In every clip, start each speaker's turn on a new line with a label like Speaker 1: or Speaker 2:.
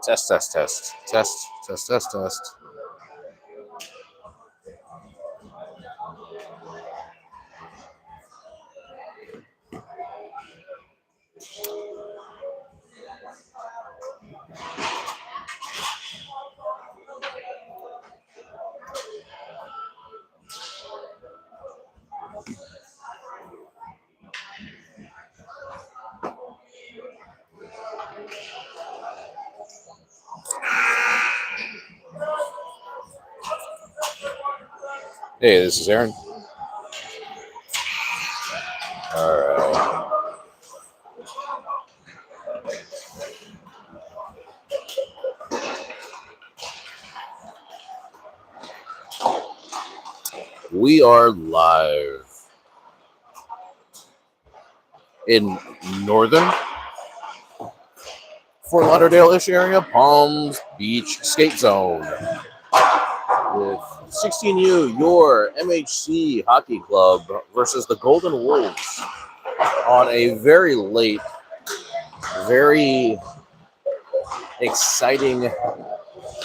Speaker 1: Test, test, test, test, test, test, test. Hey, this is Aaron. All right. We are live in northern Fort Lauderdale-ish area, Palms Beach Skate Zone, with 16U, your MHC Hockey Club versus the Golden Wolves on a very late, very exciting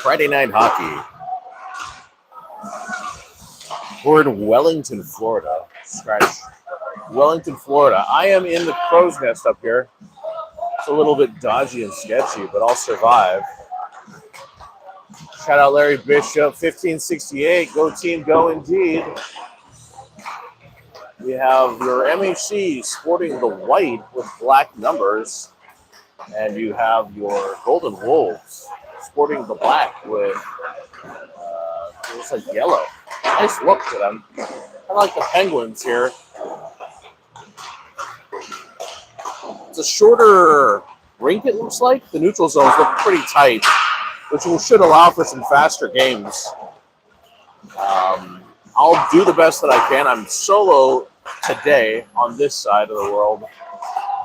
Speaker 1: Friday night hockey. We're in Wellington, Florida. Scratch. Wellington, Florida. I am in the crow's nest up here. It's a little bit dodgy and sketchy, but I'll survive. Shout out Larry Bishop, 1568. Go team, go indeed. We have your MHC sporting the white with black numbers, and you have your Golden Wolves sporting the black with it looks like yellow. Nice look to them. I like the Penguins here. It's a shorter rink, it looks like. The neutral zones look pretty tight, which should allow for some faster games. I'll do the best that I can. I'm solo today on this side of the world,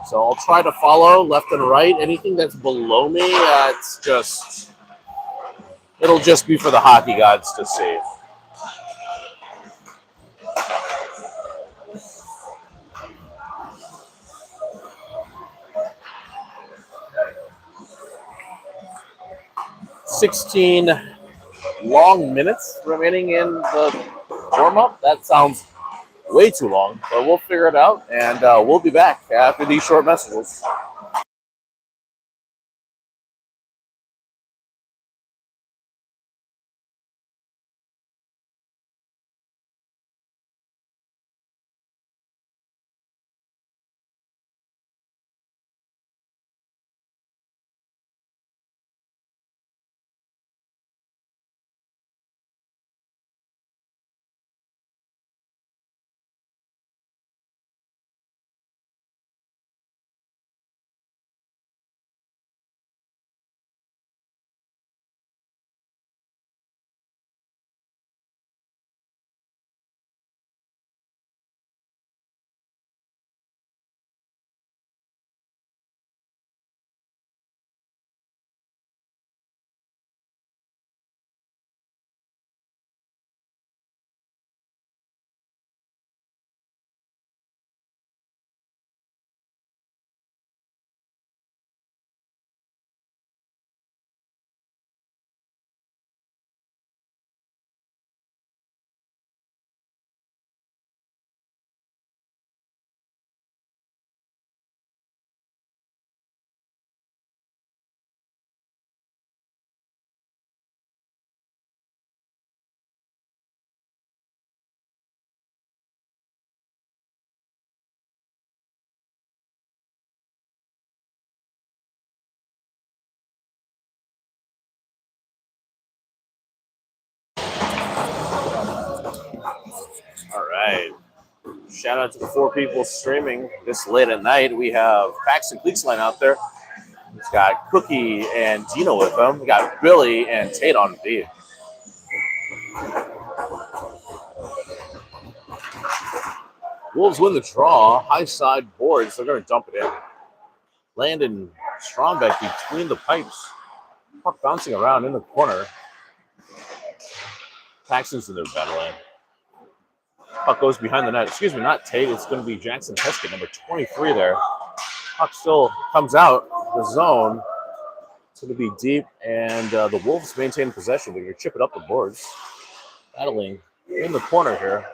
Speaker 1: so I'll try to follow left and right. Anything that's below me, it'll just be for the hockey gods to see. $16 long minutes remaining in the warm-up. That sounds way too long, but we'll figure it out, and we'll be back after these short messages. All right. Shout out to the 4 people streaming this late at night. We have Paxton Cleeksline out there. He's got Cookie and Dino with him. We got Billy and Tate on feed. Wolves win the draw. High side boards. They're going to dump it in. Landon Strombeck between the pipes. Puck bouncing around in the corner. Paxton's in their battle lane. Puck goes behind the net. Excuse me, not Tate. It's going to be Jackson Heskett, number 23 there. Puck still comes out the zone It's going to be deep, and the Wolves maintain possession. They're going to chip it up the boards. Battling in the corner here.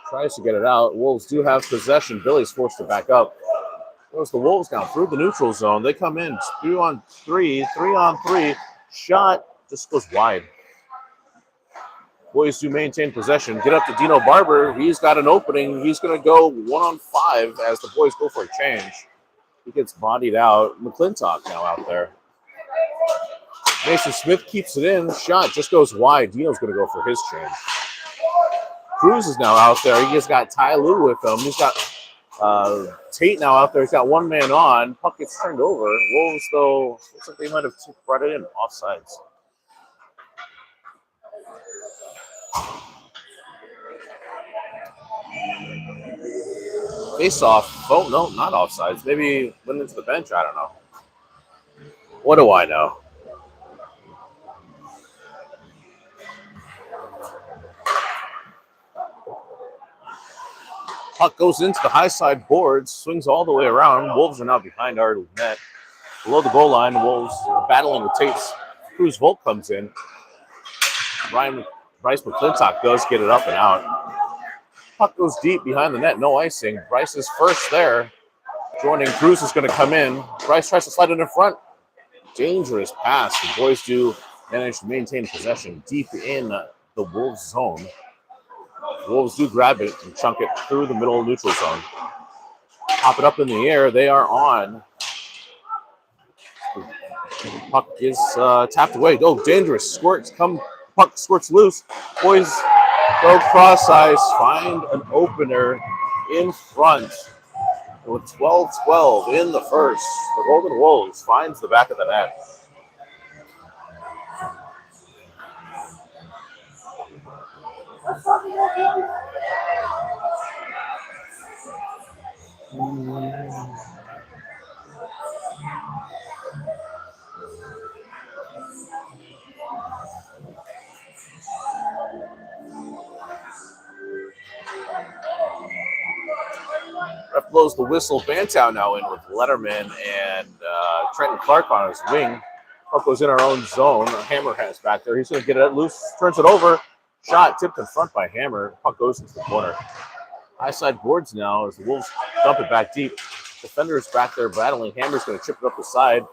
Speaker 1: Tries to get it out. Wolves do have possession. Billy's forced to back up. Goes the Wolves now through the neutral zone. They come in 2-on-3, 3-on-3. Shot just goes wide. Boys do maintain possession. Get up to Dino Barber. He's got an opening. He's going to go 1-on-5 as the boys go for a change. He gets bodied out. McClintock now out there. Mason Smith keeps it in. Shot just goes wide. Dino's going to go for his change. Cruz is now out there. He just got Ty Lue with him. He's got Tate now out there. He's got one man on. Puck gets turned over. Wolves, though, looks like they might have brought it in offsides. Face off. Oh, no, not offsides. Maybe went into the bench. I don't know. What do I know? Puck goes into the high side boards, swings all the way around. Wolves are now behind our net. Below the goal line, Wolves battling with Tate's. Cruz Volk comes in. Bryce McClintock does get it up and out. Puck goes deep behind the net, no icing. Bryce is first there. Joining Cruz is going to come in. Bryce tries to slide it in front. Dangerous pass. The boys do manage to maintain possession deep in the Wolves zone. Wolves do grab it and chunk it through the middle neutral zone. Pop it up in the air. They are on. Puck is tapped away. Oh, dangerous. Squirts come. Puck squirts loose. Boys go cross ice. Find an opener in front. With 12-12 in the first. The Golden Wolves finds the back of the net. Ref blows the whistle. Bantow now in with Letterman and Trenton Clark on his wing. Puck goes in our own zone. Hammer has back there. He's going to get it loose. Turns it over. Shot tipped in front by Hammer. Puck goes into the corner. High side boards now as the Wolves dump it back deep. Defenders back there battling. Hammer's going to chip it up the side.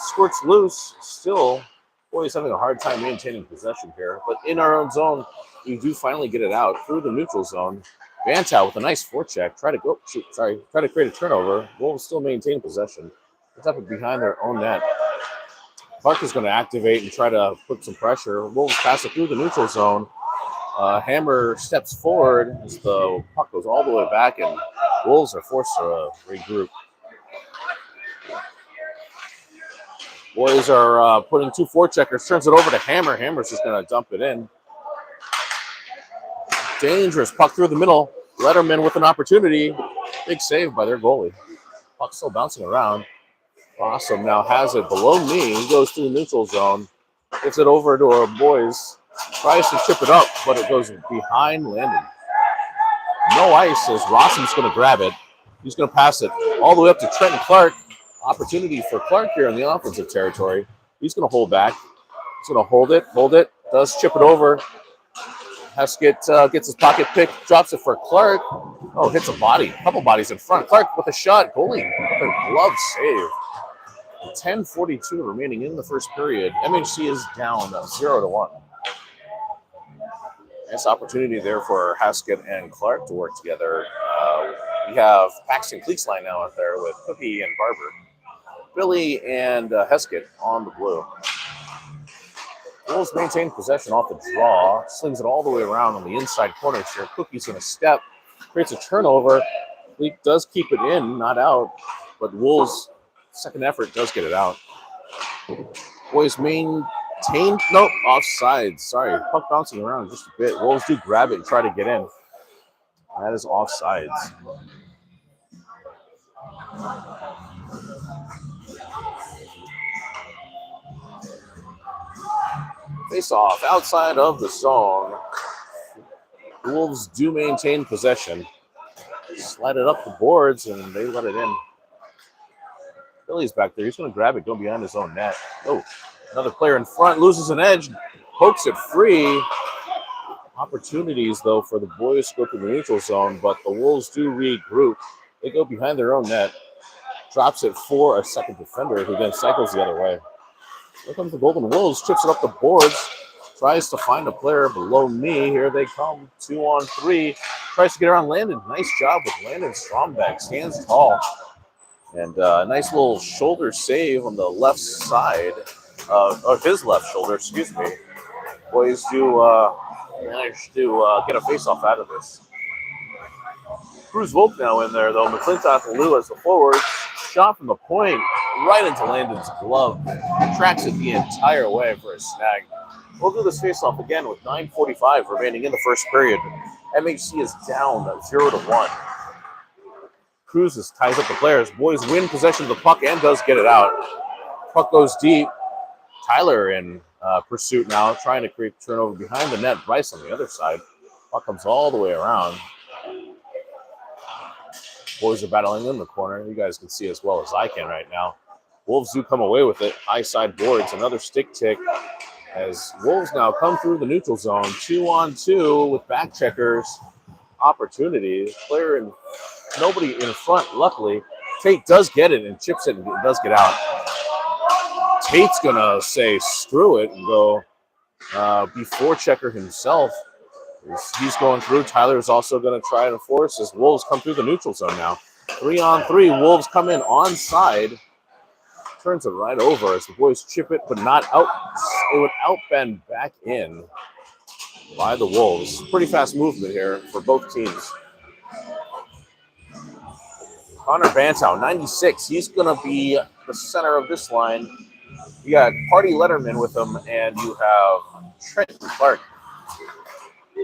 Speaker 1: Squirts loose. Still, boys having a hard time maintaining possession here. But in our own zone, we do finally get it out through the neutral zone. Bantow with a nice forecheck. Try to create a turnover. Wolves still maintain possession. It's up behind their own net. Clark is going to activate and try to put some pressure. Wolves pass it through the neutral zone. Hammer steps forward as the puck goes all the way back, and Wolves are forced to regroup. Boys are putting two forecheckers. Turns it over to Hammer. Hammer's just going to dump it in. Dangerous puck through the middle. Letterman with an opportunity. Big save by their goalie. Puck still bouncing around. Awesome now has it below knee. He goes to the neutral zone. Gets it over to our boys. Tries to chip it up, but it goes behind Landon. No ice as Rossum's going to grab it. He's going to pass it all the way up to Trenton Clark. Opportunity for Clark here in the offensive territory. He's going to hold back. He's going to hold it. Does chip it over. Heskett gets his pocket pick, drops it for Clark. Oh, hits a body. A couple bodies in front. Clark with a shot. Goalie, a glove save. 10:42 remaining in the first period. MHC is down 0-1. Nice opportunity there for Heskett and Clark to work together. We have Paxton Cleeksline now out there with Cookie and Barber. Billy and Heskett on the blue. Wolves maintain possession off the draw. Slings it all the way around on the inside corner here. Cookie's going to step. Creates a turnover. Leak does keep it in, not out. But Wolves' second effort does get it out. Boys maintain. Nope, offsides. Sorry, puck bouncing around just a bit. Wolves do grab it and try to get in. That is offsides. Face off outside of the zone. The Wolves do maintain possession. Slide it up the boards and they let it in. Billy's back there. He's going to grab it, go behind his own net. Oh, another player in front loses an edge, pokes it free. Opportunities, though, for the boys to go to the neutral zone, but the Wolves do regroup. They go behind their own net, drops it for a second defender who then cycles the other way. Here comes the Golden Wolves, chips it up the boards, tries to find a player below me. Here they come, 2-on-3. Tries to get around Landon. Nice job with Landon Strombeck. Stands tall. And a nice little shoulder save on the left side, of his left shoulder, excuse me. Boys do manage to get a face-off out of this. Cruz Volk now in there, though. McClintock and Lou as the forwards. Shot from the point right into Landon's glove. Tracks it the entire way for a snag. We'll do this face-off again with 9:45 remaining in the first period. MHC is down 0-1. Cruz ties up the players. Boys win possession of the puck and does get it out. Puck goes deep. Tyler in pursuit now, trying to create turnover behind the net. Bryce on the other side. Puck comes all the way around. Boys are battling in the corner. You guys can see as well as I can right now. Wolves do come away with it. High side boards. Another stick tick as Wolves now come through the neutral zone. 2-on-2 with back checkers. Opportunity. Player and nobody in front, luckily. Tate does get it and chips it and does get out. Tate's going to say screw it and go before checker himself. He's going through. Tyler is also going to try to force as Wolves come through the neutral zone now. 3-on-3. Wolves come in onside. Turns it right over as the boys chip it, but not out. It would outbend back in by the Wolves. Pretty fast movement here for both teams. Connor Bantow, 96. He's going to be the center of this line. You got Party Letterman with him, and you have Trent Clark.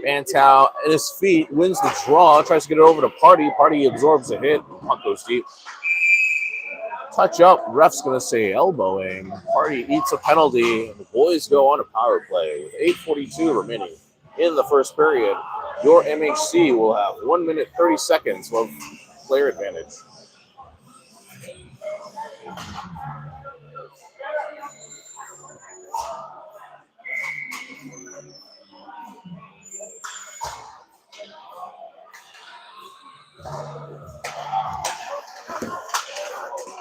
Speaker 1: Bantow at his feet wins the draw, tries to get it over to Party. Party absorbs a hit. Puck goes deep. Touch up. Ref's going to say elbowing. Party eats a penalty. The boys go on a power play with 8:42 remaining in the first period. Your MHC will have 1 minute 30 seconds of player advantage.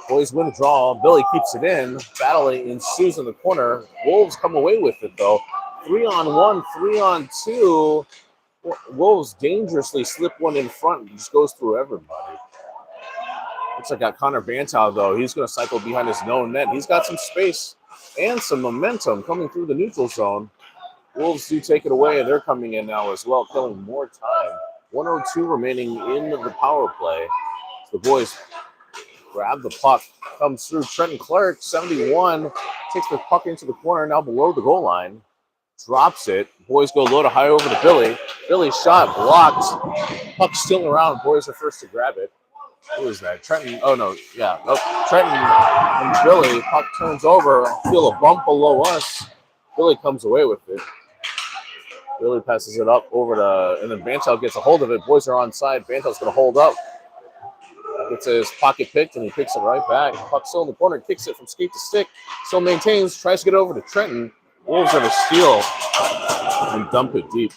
Speaker 1: Boys win the draw. Billy keeps it in. Battling ensues in the corner. Wolves come away with it, though. 3-on-1, 3-on-2. Wolves dangerously slip one in front and just goes through everybody. Looks like got Connor Bantow, though. He's going to cycle behind his own net. He's got some space and some momentum coming through the neutral zone. Wolves do take it away, and they're coming in now as well, killing more time. 1:02 remaining in the power play. The boys grab the puck, comes through. Trenton Clark, 71, takes the puck into the corner, now below the goal line. Drops it. Boys go low to high over to Billy. Billy's shot blocked. Puck still around. Boys are first to grab it. Who is that? Trenton. Oh, no. Yeah. Nope. Trenton and Billy. Puck turns over. Feel a bump below us. Billy comes away with it. Billy passes it up over to, and then Bantow gets a hold of it. Boys are on side. Bantow's going to hold up. Gets his pocket picked, and he picks it right back. Puck still in the corner, kicks it from skate to stick. Still maintains, tries to get over to Trenton. Wolves are to steal and dump it deep.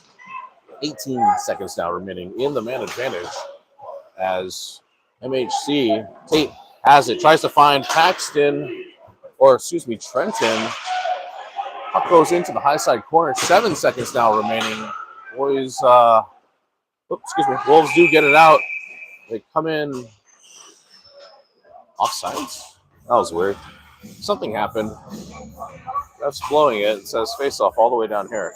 Speaker 1: 18 seconds now remaining in the man advantage as MHC, Tate has it, tries to find Trenton. Puck goes into the high side corner. 7 seconds now remaining. Wolves do get it out. They come in offsides. That was weird. Something happened. Ref's blowing it. It says face off all the way down here.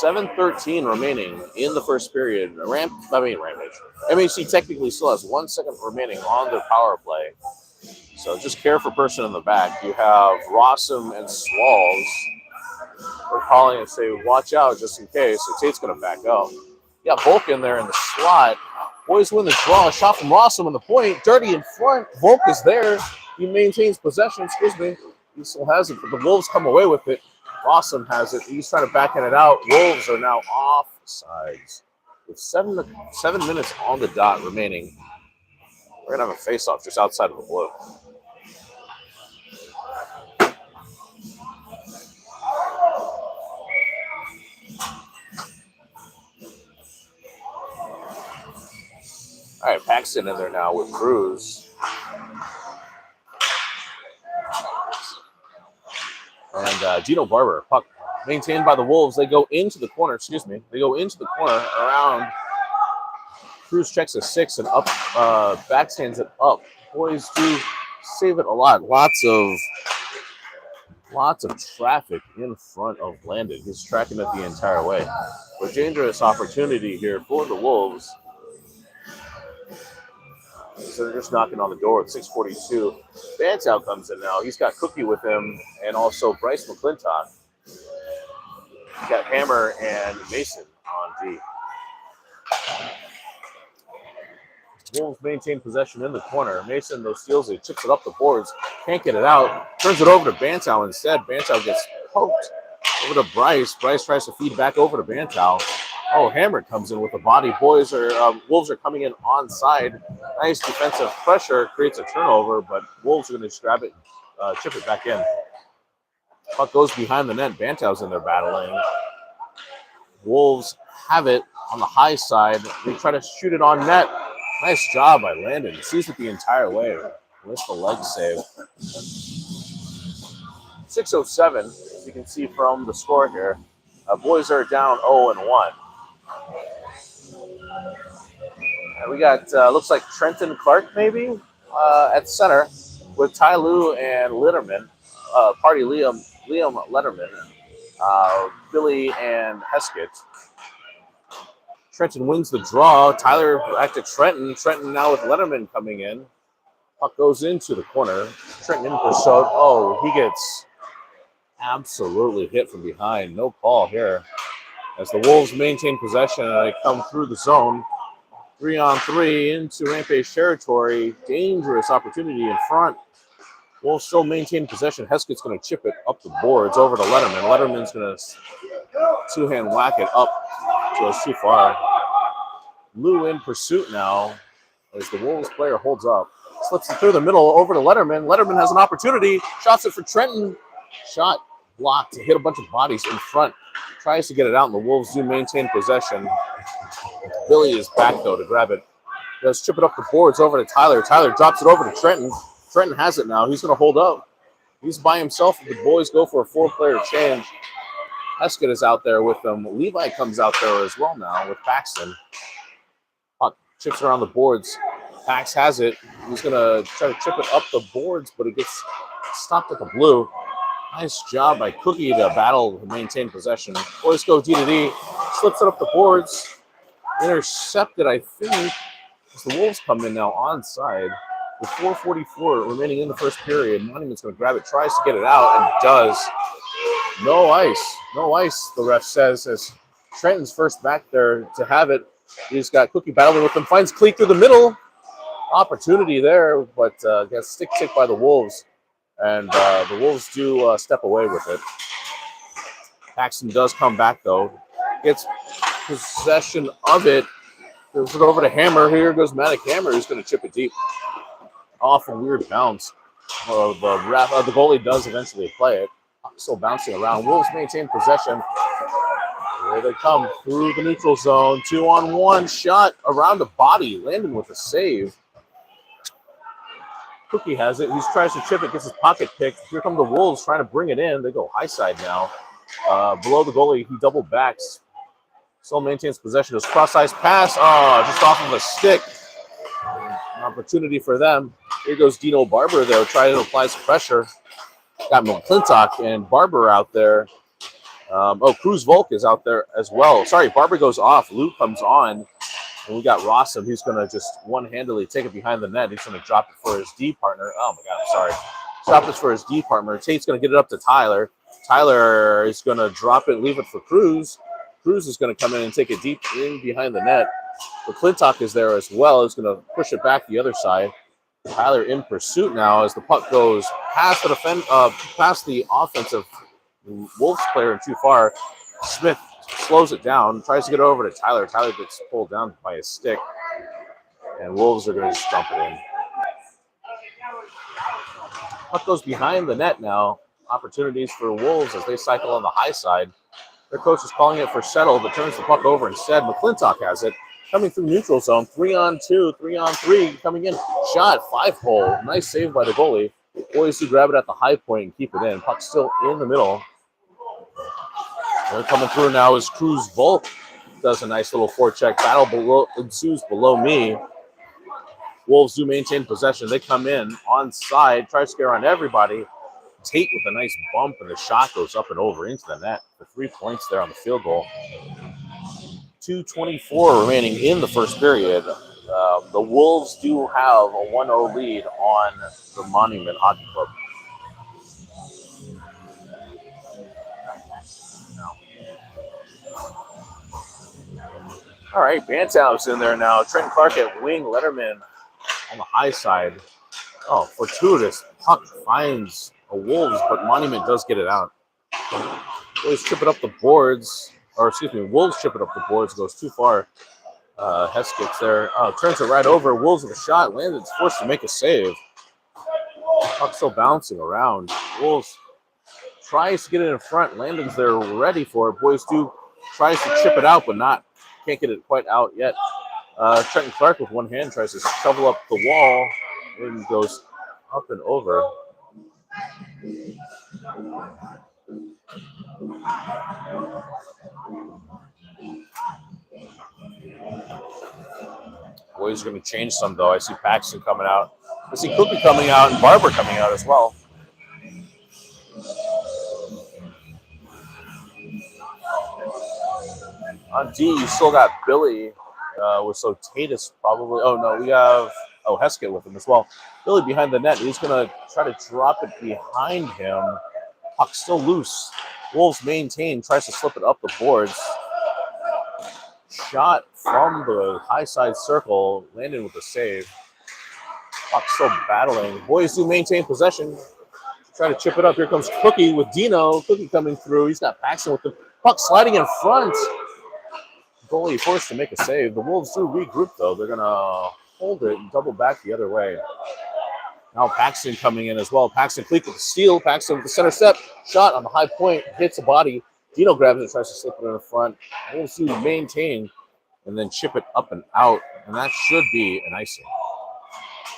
Speaker 1: 7:13 remaining in the first period. Rampage. MHC technically still has 1 second remaining on their power play. So just care for person in the back. You have Rossum and Swalls. We're calling and say, watch out just in case. So Tate's going to back up. Yeah, Volk in there in the slot. Boys win the draw. Shot from Rossum on the point. Dirty in front. Volk is there. He maintains possession. He still has it, but the Wolves come away with it. Rossum has it. He's trying to backhand it out. Wolves are now offsides with 7 minutes on the dot remaining We're going to have a face-off just outside of the blue. All right, Paxton in there now with Cruz. And Dino Barber. Puck maintained by the Wolves. They go into the corner, They go into the corner around. Cruz checks a 6 and up, backstands it up. Boys do save it a lot. Lots of traffic in front of Landon. He's tracking it the entire way. A dangerous opportunity here for the Wolves. So they're just knocking on the door at 6:42. Bantow comes in now. He's got Cookie with him and also Bryce McClintock. He's got Hammer and Mason on D. Wolves maintain possession in the corner. Mason, though, steals it, chips it up the boards, can't get it out, turns it over to Bantow instead. Bantow gets poked over to Bryce. Bryce tries to feed back over to Bantow. Oh, Hammer comes in with the body. Wolves are coming in onside. Nice defensive pressure, creates a turnover, but Wolves are going to just grab it, chip it back in. Puck goes behind the net. Bantow's in there battling. Wolves have it on the high side. They try to shoot it on net. Nice job by Landon. He sees it the entire way. With the leg save. 6:07, as you can see from the score here. Boys are down 0-1. And we got, looks like Trenton Clark maybe at center with Ty Lue and Litterman. Liam Letterman, Billy and Heskett. Trenton wins the draw. Tyler back to Trenton. Trenton now with Letterman coming in. Puck goes into the corner. Trenton in pursuit. Oh, he gets absolutely hit from behind. No call here. As the Wolves maintain possession, they come through the zone. 3-on-3 into Rampage territory. Dangerous opportunity in front. Wolves still maintain possession. Heskett's going to chip it up the boards over to Letterman. Letterman's going to two-hand whack it up. Goes too far. Lou in pursuit now as the Wolves player holds up. Slips it through the middle over to Letterman. Letterman has an opportunity. Shots it for Trenton. Shot blocked to hit a bunch of bodies in front. Tries to get it out, and the Wolves do maintain possession. Billy is back, though, to grab it. Does chip it up the boards over to Tyler. Tyler drops it over to Trenton. Trenton has it now. He's going to hold up. He's by himself. The boys go for a 4-player change. Heskett is out there with them. Levi comes out there as well now with Paxton. Puck chips around the boards. Pax has it. He's going to try to chip it up the boards, but it gets stopped at the blue. Nice job by Cookie to battle to maintain possession. Boys go D to D. Slips it up the boards. Intercepted, I think, as the Wolves come in now onside. With 4:44 remaining in the first period, Monument's going to grab it, tries to get it out, and does. No ice. No ice, the ref says, as Trenton's first back there to have it. He's got Cookie battling with him, finds Cleat through the middle. Opportunity there, but gets stick by the Wolves. And the Wolves do step away with it. Paxton does come back, though. Gets possession of it. Goes it over to Hammer. Here goes Matic Hammer, who's going to chip it deep. Off a weird bounce. The goalie does eventually play it. Still bouncing around. Wolves maintain possession. Here they come through the neutral zone. 2-on-1 shot around the body. Landon with a save. Cookie has it. He tries to chip it, gets his pocket picked. Here come the Wolves trying to bring it in. They go high side now. Below the goalie, he double backs. Still maintains possession. His cross-ice pass. Oh, just off of a stick. An opportunity for them. Here goes Dino Barber, though, trying to apply some pressure. Got McClintock and Barber out there. Cruz Volk is out there as well. Sorry, Barber goes off. Luke comes on. And we got Rossum. He's going to just one-handedly take it behind the net. He's going to drop it for his D partner. Oh, my God, I'm sorry. Drop this for his D partner. Tate's going to get it up to Tyler. Tyler is going to drop it, leave it for Cruz. Cruz is going to come in and take it deep in behind the net. McClintock is there as well. He's going to push it back the other side. Tyler in pursuit now as the puck goes past the offensive Wolves player and too far. Smith slows it down, tries to get over to Tyler. Tyler gets pulled down by his stick, and Wolves are going to just dump it in. Puck goes behind the net now. Opportunities for Wolves as they cycle on the high side. Their coach is calling it for settle, but turns the puck over instead. McClintock has it. Coming through neutral zone. 3-on-2, 3-on-3. Coming in. Shot. 5-hole. Nice save by the goalie. Boys who grab it at the high point and keep it in. Puck still in the middle. They're coming through now as Cruz Volk does a nice little forecheck. Battle ensues below me. Wolves do maintain possession. They come in on side, try to scare on everybody. Tate with a nice bump, and the shot goes up and over into the net for 3 points there on the field goal. 2:24 remaining in the first period. The Wolves do have a 1-0 lead on the Monument Hockey Club. All right, Bantam's in there now. Trenton Clark at wing, Letterman on the high side. Oh, fortuitous. Puck finds a Wolves, but Monument does get it out. Boys chip it up the boards, or excuse me, Wolves chip it up the boards, goes too far. Hess gets there, turns it right over. Wolves with a shot. Landon's forced to make a save. Puck still bouncing around. Wolves tries to get it in front. Landon's there ready for it. Boys do tries to chip it out, but can't get it quite out yet. Trenton Clark with one hand tries to shovel up the wall and goes up and over. Boys are going to change some, though. I see Paxton coming out. I see Cookie coming out and Barber coming out as well. On D, you still got Billy with Tatus probably. Oh, no, we have Heskett with him as well. Billy behind the net. He's going to try to drop it behind him. Puck still loose. Wolves maintain, tries to slip it up the boards. Shot from the high side circle, landed with a save. Puck still battling. Boys do maintain possession. Try to chip it up. Here comes Cookie with Dino. Cookie coming through. He's got Paxton with the puck sliding in front. Goalie forced to make a save. The Wolves do regroup, though. They're going to hold it and double back the other way. Now Paxton coming in as well. Paxton Cleek with the steal. Paxton with the center step. Shot on the high point. Hits a body. Dino grabs it, tries to slip it in the front. Wolves do maintain and then chip it up and out. And that should be an icing.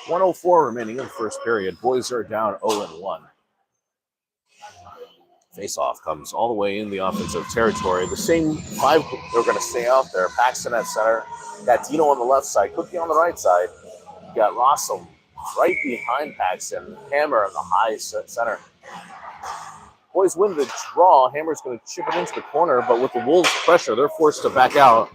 Speaker 1: 1:04 remaining in the first period. Boys are down 0-1. Face-off comes all the way in the offensive territory. The same five are going to stay out there. Paxton at center. Got Dino on the left side. Cookie on the right side. You got Rossum right behind Paxton. Hammer on the high center. Boys win the draw. Hammer's going to chip it into the corner, but with the Wolves' pressure, they're forced to back out.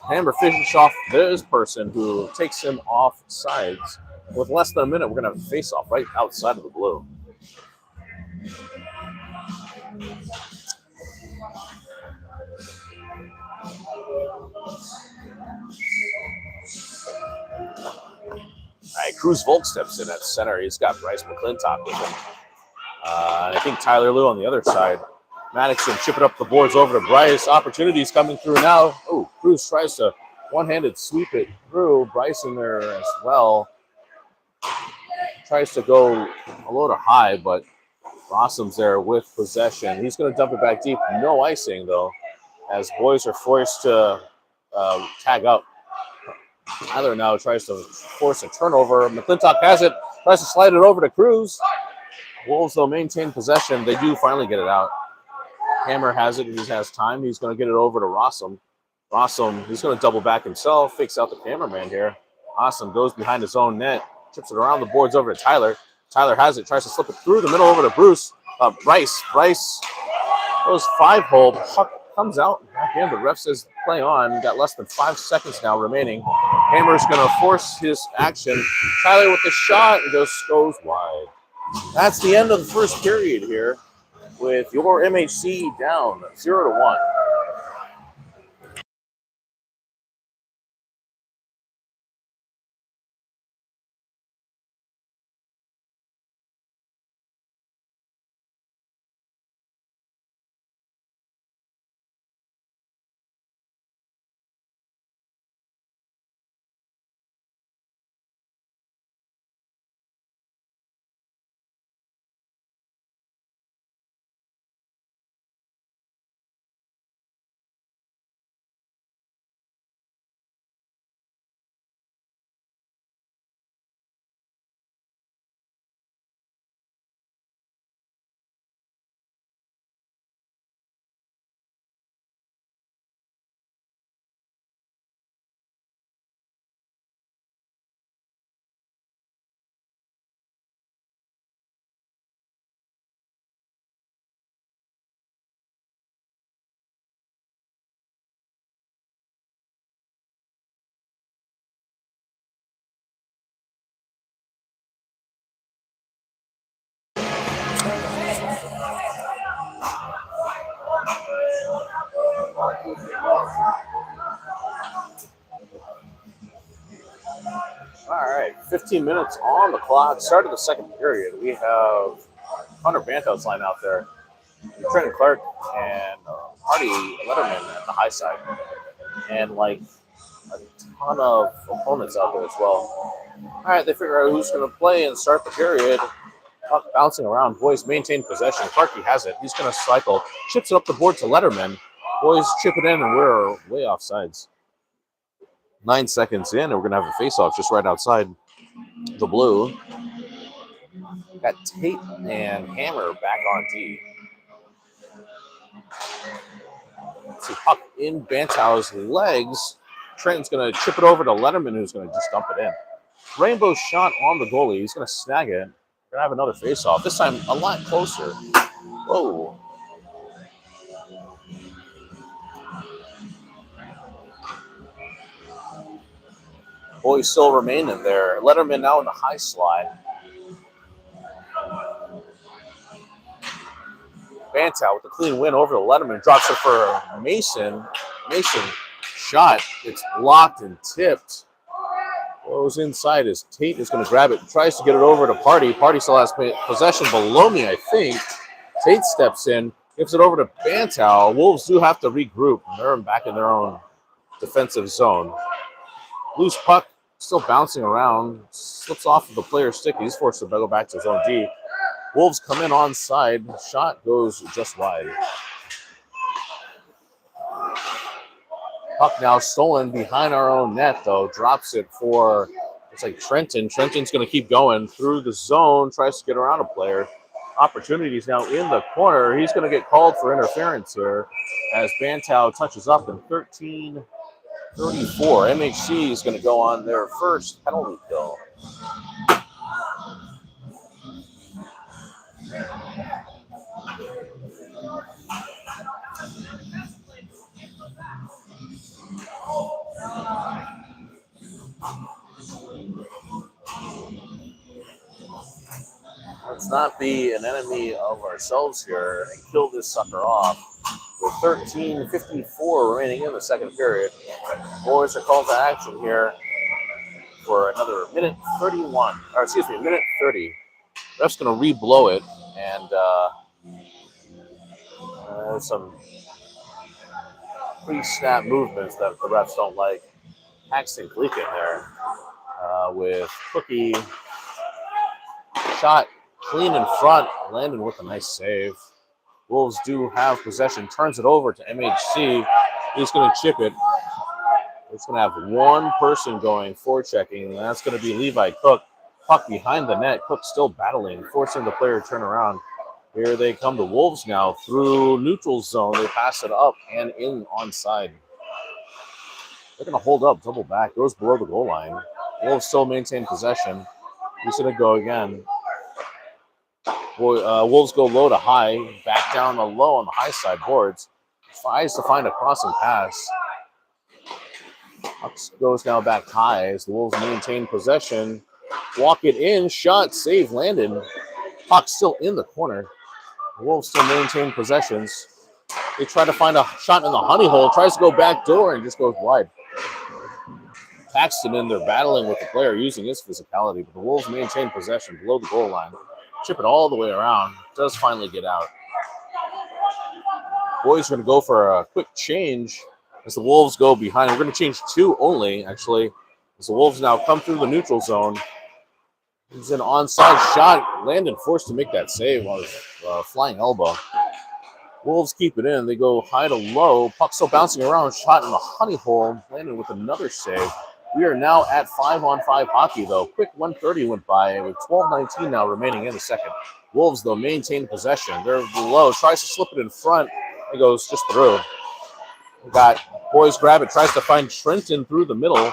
Speaker 1: Hammer finishes off this person who takes him off sides. With less than a minute, we're going to have a face-off right outside of the blue. All right, Cruz Volk steps in at center. He's got Bryce McClintock with him. I think Tyler Lou on the other side. Maddox can chip it up the boards over to Bryce. Opportunities coming through now. Oh, Cruz tries to one-handed sweep it through. Bryce in there as well. Tries to go a little high, but Rossum's there with possession. He's going to dump it back deep. No icing, though, as boys are forced to tag up. Tyler now tries to force a turnover. McClintock has it. Tries to slide it over to Cruz. Wolves, though, maintain possession. They do finally get it out. Hammer has it. He has time. He's going to get it over to Rossum. Rossum, he's going to double back himself. Fakes out the cameraman here. Rossum goes behind his own net. Chips it around the boards over to Tyler. Tyler has it. Tries to slip it through the middle over to Bryce. Bryce goes 5-hole. Puck comes out back in, but ref says play on. Got less than 5 seconds now remaining. Hammer's going to force his action. Tyler with the shot and goes wide. That's the end of the first period here with your MHC down 0-1. All right, 15 minutes on the clock. Start of the second period. We have Hunter Banto's line out there, Trenton Clark, and Hardy Letterman at the high side, and like a ton of opponents out there as well. All right, they figure out who's going to play and start the period. Puck bouncing around. Boys maintain possession. Clarkey has it. He's going to cycle. Chips it up the board to Letterman. Boys chip it in, and we're way off sides. 9 seconds in, and we're going to have a face-off just right outside the blue. Got Tate and Hammer back on D. See, puck in Bantau's legs. Trenton's going to chip it over to Letterman, who's going to just dump it in. Rainbow shot on the goalie. He's going to snag it. We're going to have another face-off. This time a lot closer. Whoa. Boys still remaining there. Letterman now in the high slot. Bantau with the clean win over the Letterman. Drops it for Mason. Mason shot. It's blocked and tipped. Goes inside as Tate is going to grab it. Tries to get it over to Party. Party still has possession below me, I think. Tate steps in. Gives it over to Bantau. Wolves do have to regroup. They're back in their own defensive zone. Loose puck. Still bouncing around. Slips off of the player's stick. He's forced to go back to his own D. Wolves come in onside. Shot goes just wide. Puck now stolen behind our own net, though. Drops it for, it's like Trenton. Trenton's going to keep going through the zone. Tries to get around a player. Opportunities now in the corner. He's going to get called for interference here as Bantau touches up in 13-34. MHC is going to go on their first penalty kill. Let's not be an enemy of ourselves here and kill this sucker off. With 13:54 remaining in the second period, boys are called to action here for another minute 31, or excuse me, minute 30. Ref's going to re-blow it, and some pre-snap movements that the refs don't like. Paxton Gleekin there with Cookie. Shot clean in front. Landon with a nice save. Wolves do have possession. Turns it over to MHC. He's going to chip it. It's going to have one person going forechecking, and that's going to be Levi Cook. Puck behind the net. Cook still battling, forcing the player to turn around. Here they come to Wolves now through neutral zone. They pass it up and in onside. They're going to hold up, double back. Goes below the goal line. Wolves still maintain possession. He's going to go again. Wolves go low to high, back down to low on the high side boards. Tries to find a crossing pass. Goes now back high as the Wolves maintain possession. Walk it in, shot, save, Landon. Puck still in the corner. The Wolves still maintain possessions. They try to find a shot in the honey hole. Tries to go back door and just goes wide. Paxton in there battling with the player using his physicality, but the Wolves maintain possession below the goal line. Chip it all the way around. Does finally get out. Boys are going to go for a quick change as the Wolves go behind. We're going to change two only, actually, as the Wolves now come through the neutral zone. It's an onside shot. Landon forced to make that save on his flying elbow. Wolves keep it in. They go high to low. Puck still bouncing around. Shot in the honey hole. Landon with another save. We are now at 5-on-5 hockey, though. Quick 1:30 went by with 12:19 now remaining in the second. Wolves, though, maintain possession. They're below. Tries to slip it in front. It goes just through. We got boys grab it. Tries to find Trenton through the middle.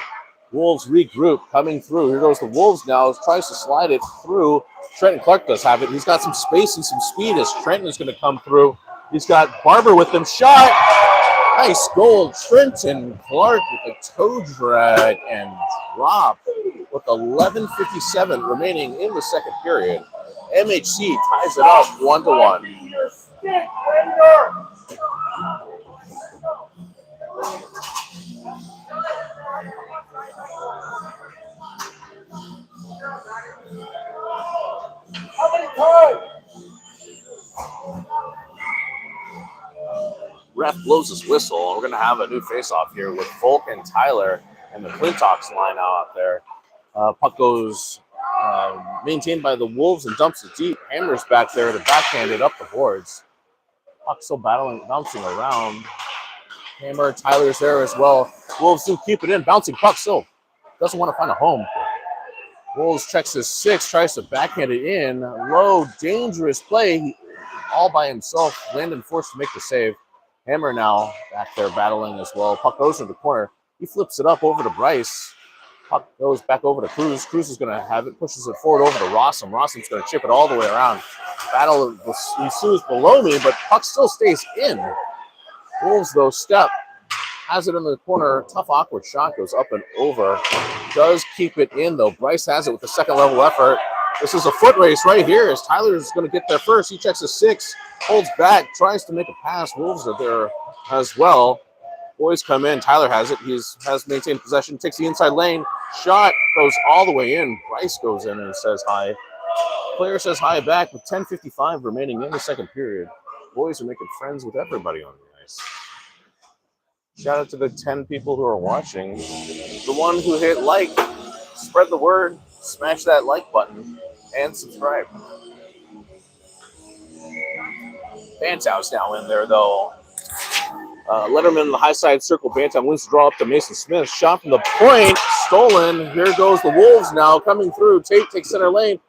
Speaker 1: Wolves regroup, coming through. Here goes the Wolves now. Tries to slide it through. Trenton Clark does have it. He's got some space and some speed as Trenton is going to come through. He's got Barber with him. Shot! Nice goal. Trenton Clark with a toe drag and drop with 11:57 remaining in the second period. MHC ties it up 1-1. ref blows his whistle. We're going to have a new face-off here with Volk and Tyler and the Clintox line out there. Puck goes maintained by the Wolves and dumps it deep. Hammer's back there to backhand it up the boards. Puck still bouncing around. Hammer, Tyler's there as well. Wolves do keep it in. Bouncing puck still. Doesn't want to find a home. Wolves checks his 6, tries to backhand it in. Low, dangerous play. All by himself. Landon forced to make the save. Hammer now back there battling as well. Puck goes to the corner. He flips it up over to Bryce. Puck goes back over to Cruz. Cruz is going to have it, pushes it forward over to Rossum. Rossum's going to chip it all the way around. Battle ensues below me, but puck still stays in. Wolves, though, step. Has it in the corner. Tough, awkward shot. Goes up and over. Does keep it in, though. Bryce has it with the second level effort. This is a foot race right here as Tyler is going to get there first. He checks a 6. Holds back. Tries to make a pass. Wolves are there as well. Boys come in. Tyler has it. He has maintained possession. Takes the inside lane. Shot goes all the way in. Bryce goes in and says hi. Player says hi back with 10:55 remaining in the second period. Boys are making friends with everybody on the ice. Shout out to the 10 people who are watching. The one who hit like, spread the word, smash that like button, and subscribe. Bantow's now in there, though. Letterman in the high side circle. Bantow wins the draw up to Mason Smith. Shot from the point. Stolen. Here goes the Wolves now coming through. Tate takes center lane.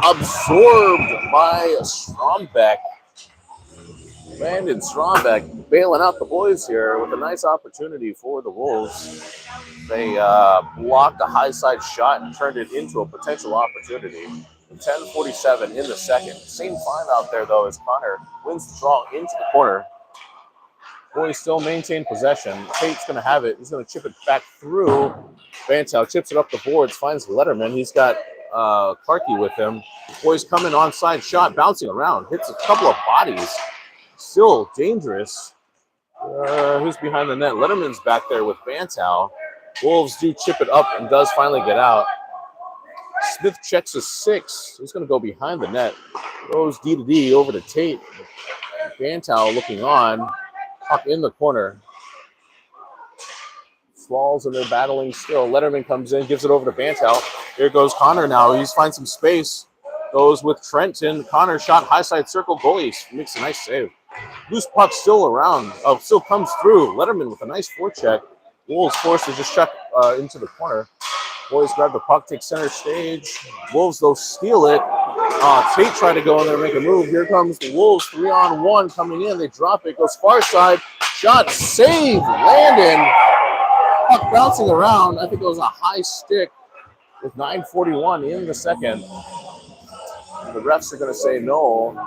Speaker 1: Absorbed by Strombeck. Landon Strombeck bailing out the boys here with a nice opportunity for the Wolves. They blocked a high side shot and turned it into a potential opportunity. 10:47 in the second. Same find out there, though, as Connor wins the draw into the corner. Boys still maintain possession. Tate's going to have it. He's going to chip it back through. Bantow chips it up the boards, finds Letterman. He's got Clarkey with him. Boys coming onside shot, bouncing around. Hits a couple of bodies. Still dangerous. Who's behind the net? Letterman's back there with Bantow. Wolves do chip it up and does finally get out. Smith checks a 6. He's going to go behind the net. Goes D to D over to Tate. Bantow looking on. Puck in the corner. Swalls and they're battling still. Letterman comes in, gives it over to Bantow. Here goes Connor now. He's finds some space. Goes with Trenton. Connor shot high side circle. Goalie makes a nice save. Loose puck still around. Still comes through. Letterman with a nice forecheck. Wolves forced to just check into the corner. Boys grab the puck, take center stage. Wolves, though, steal it. Tate tried to go in there and make a move. Here comes the Wolves, 3-on-1 coming in. They drop it, goes far side. Shot, save, Landon. Puck bouncing around. I think it was a high stick with 9:41 in the second. The refs are going to say no.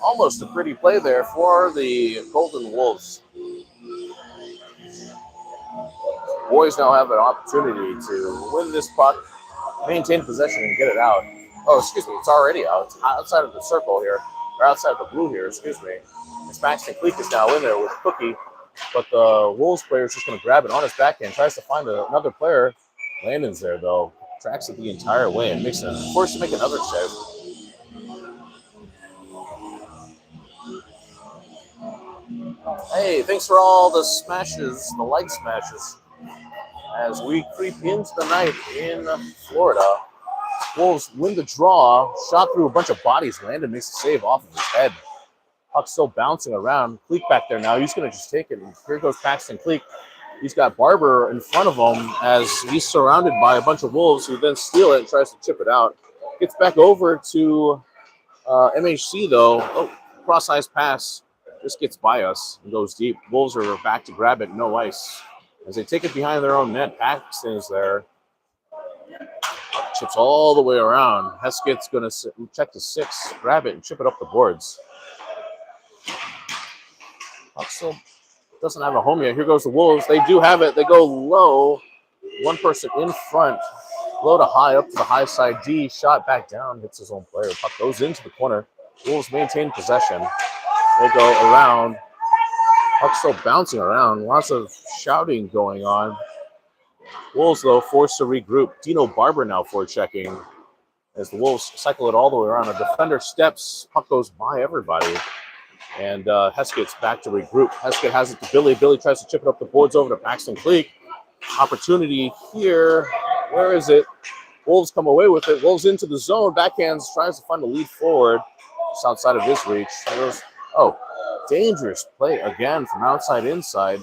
Speaker 1: Almost a pretty play there for the Golden Wolves. Boys now have an opportunity to win this puck, maintain possession, and get it out. Oh, excuse me, it's already out. It's outside of the circle here, or outside of the blue here, excuse me. It's Maxton Cleek is now in there with Cookie, but the Wolves player is just going to grab it on his backhand, tries to find another player. Landon's there, though. Tracks it the entire way and forced to make another save. Hey, thanks for all the smashes, the like smashes. As we creep into the night in Florida, Wolves win the draw. Shot through a bunch of bodies. Landon makes a save off of his head. Puck still bouncing around. Cleek back there now. He's going to just take it. And here goes Paxton Cleek. He's got Barber in front of him as he's surrounded by a bunch of Wolves who then steal it and tries to chip it out. Gets back over to MHC, though. Oh, cross-ice pass. This gets by us and goes deep. Wolves are back to grab it. No ice. As they take it behind their own net, Paxton is there. Chips all the way around. Heskett's going to check the 6, grab it, and chip it up the boards. Puck still doesn't have a home yet. Here goes the Wolves. They do have it. They go low. One person in front. Low to high, up to the high side. D shot back down. Hits his own player. Puck goes into the corner. Wolves maintain possession. They go around. Puck still bouncing around. Lots of shouting going on. Wolves, though, forced to regroup. Dino Barber now forechecking. as the Wolves cycle it all the way around. A defender steps, puck goes by everybody. And Heskett's back to regroup. Heskett has it to Billy. Billy tries to chip it up the boards over to Paxton Cleek. Opportunity here. Where is it? Wolves come away with it. Wolves into the zone. Backhands, tries to find the lead forward. It's outside of his reach. Dangerous play again from outside inside.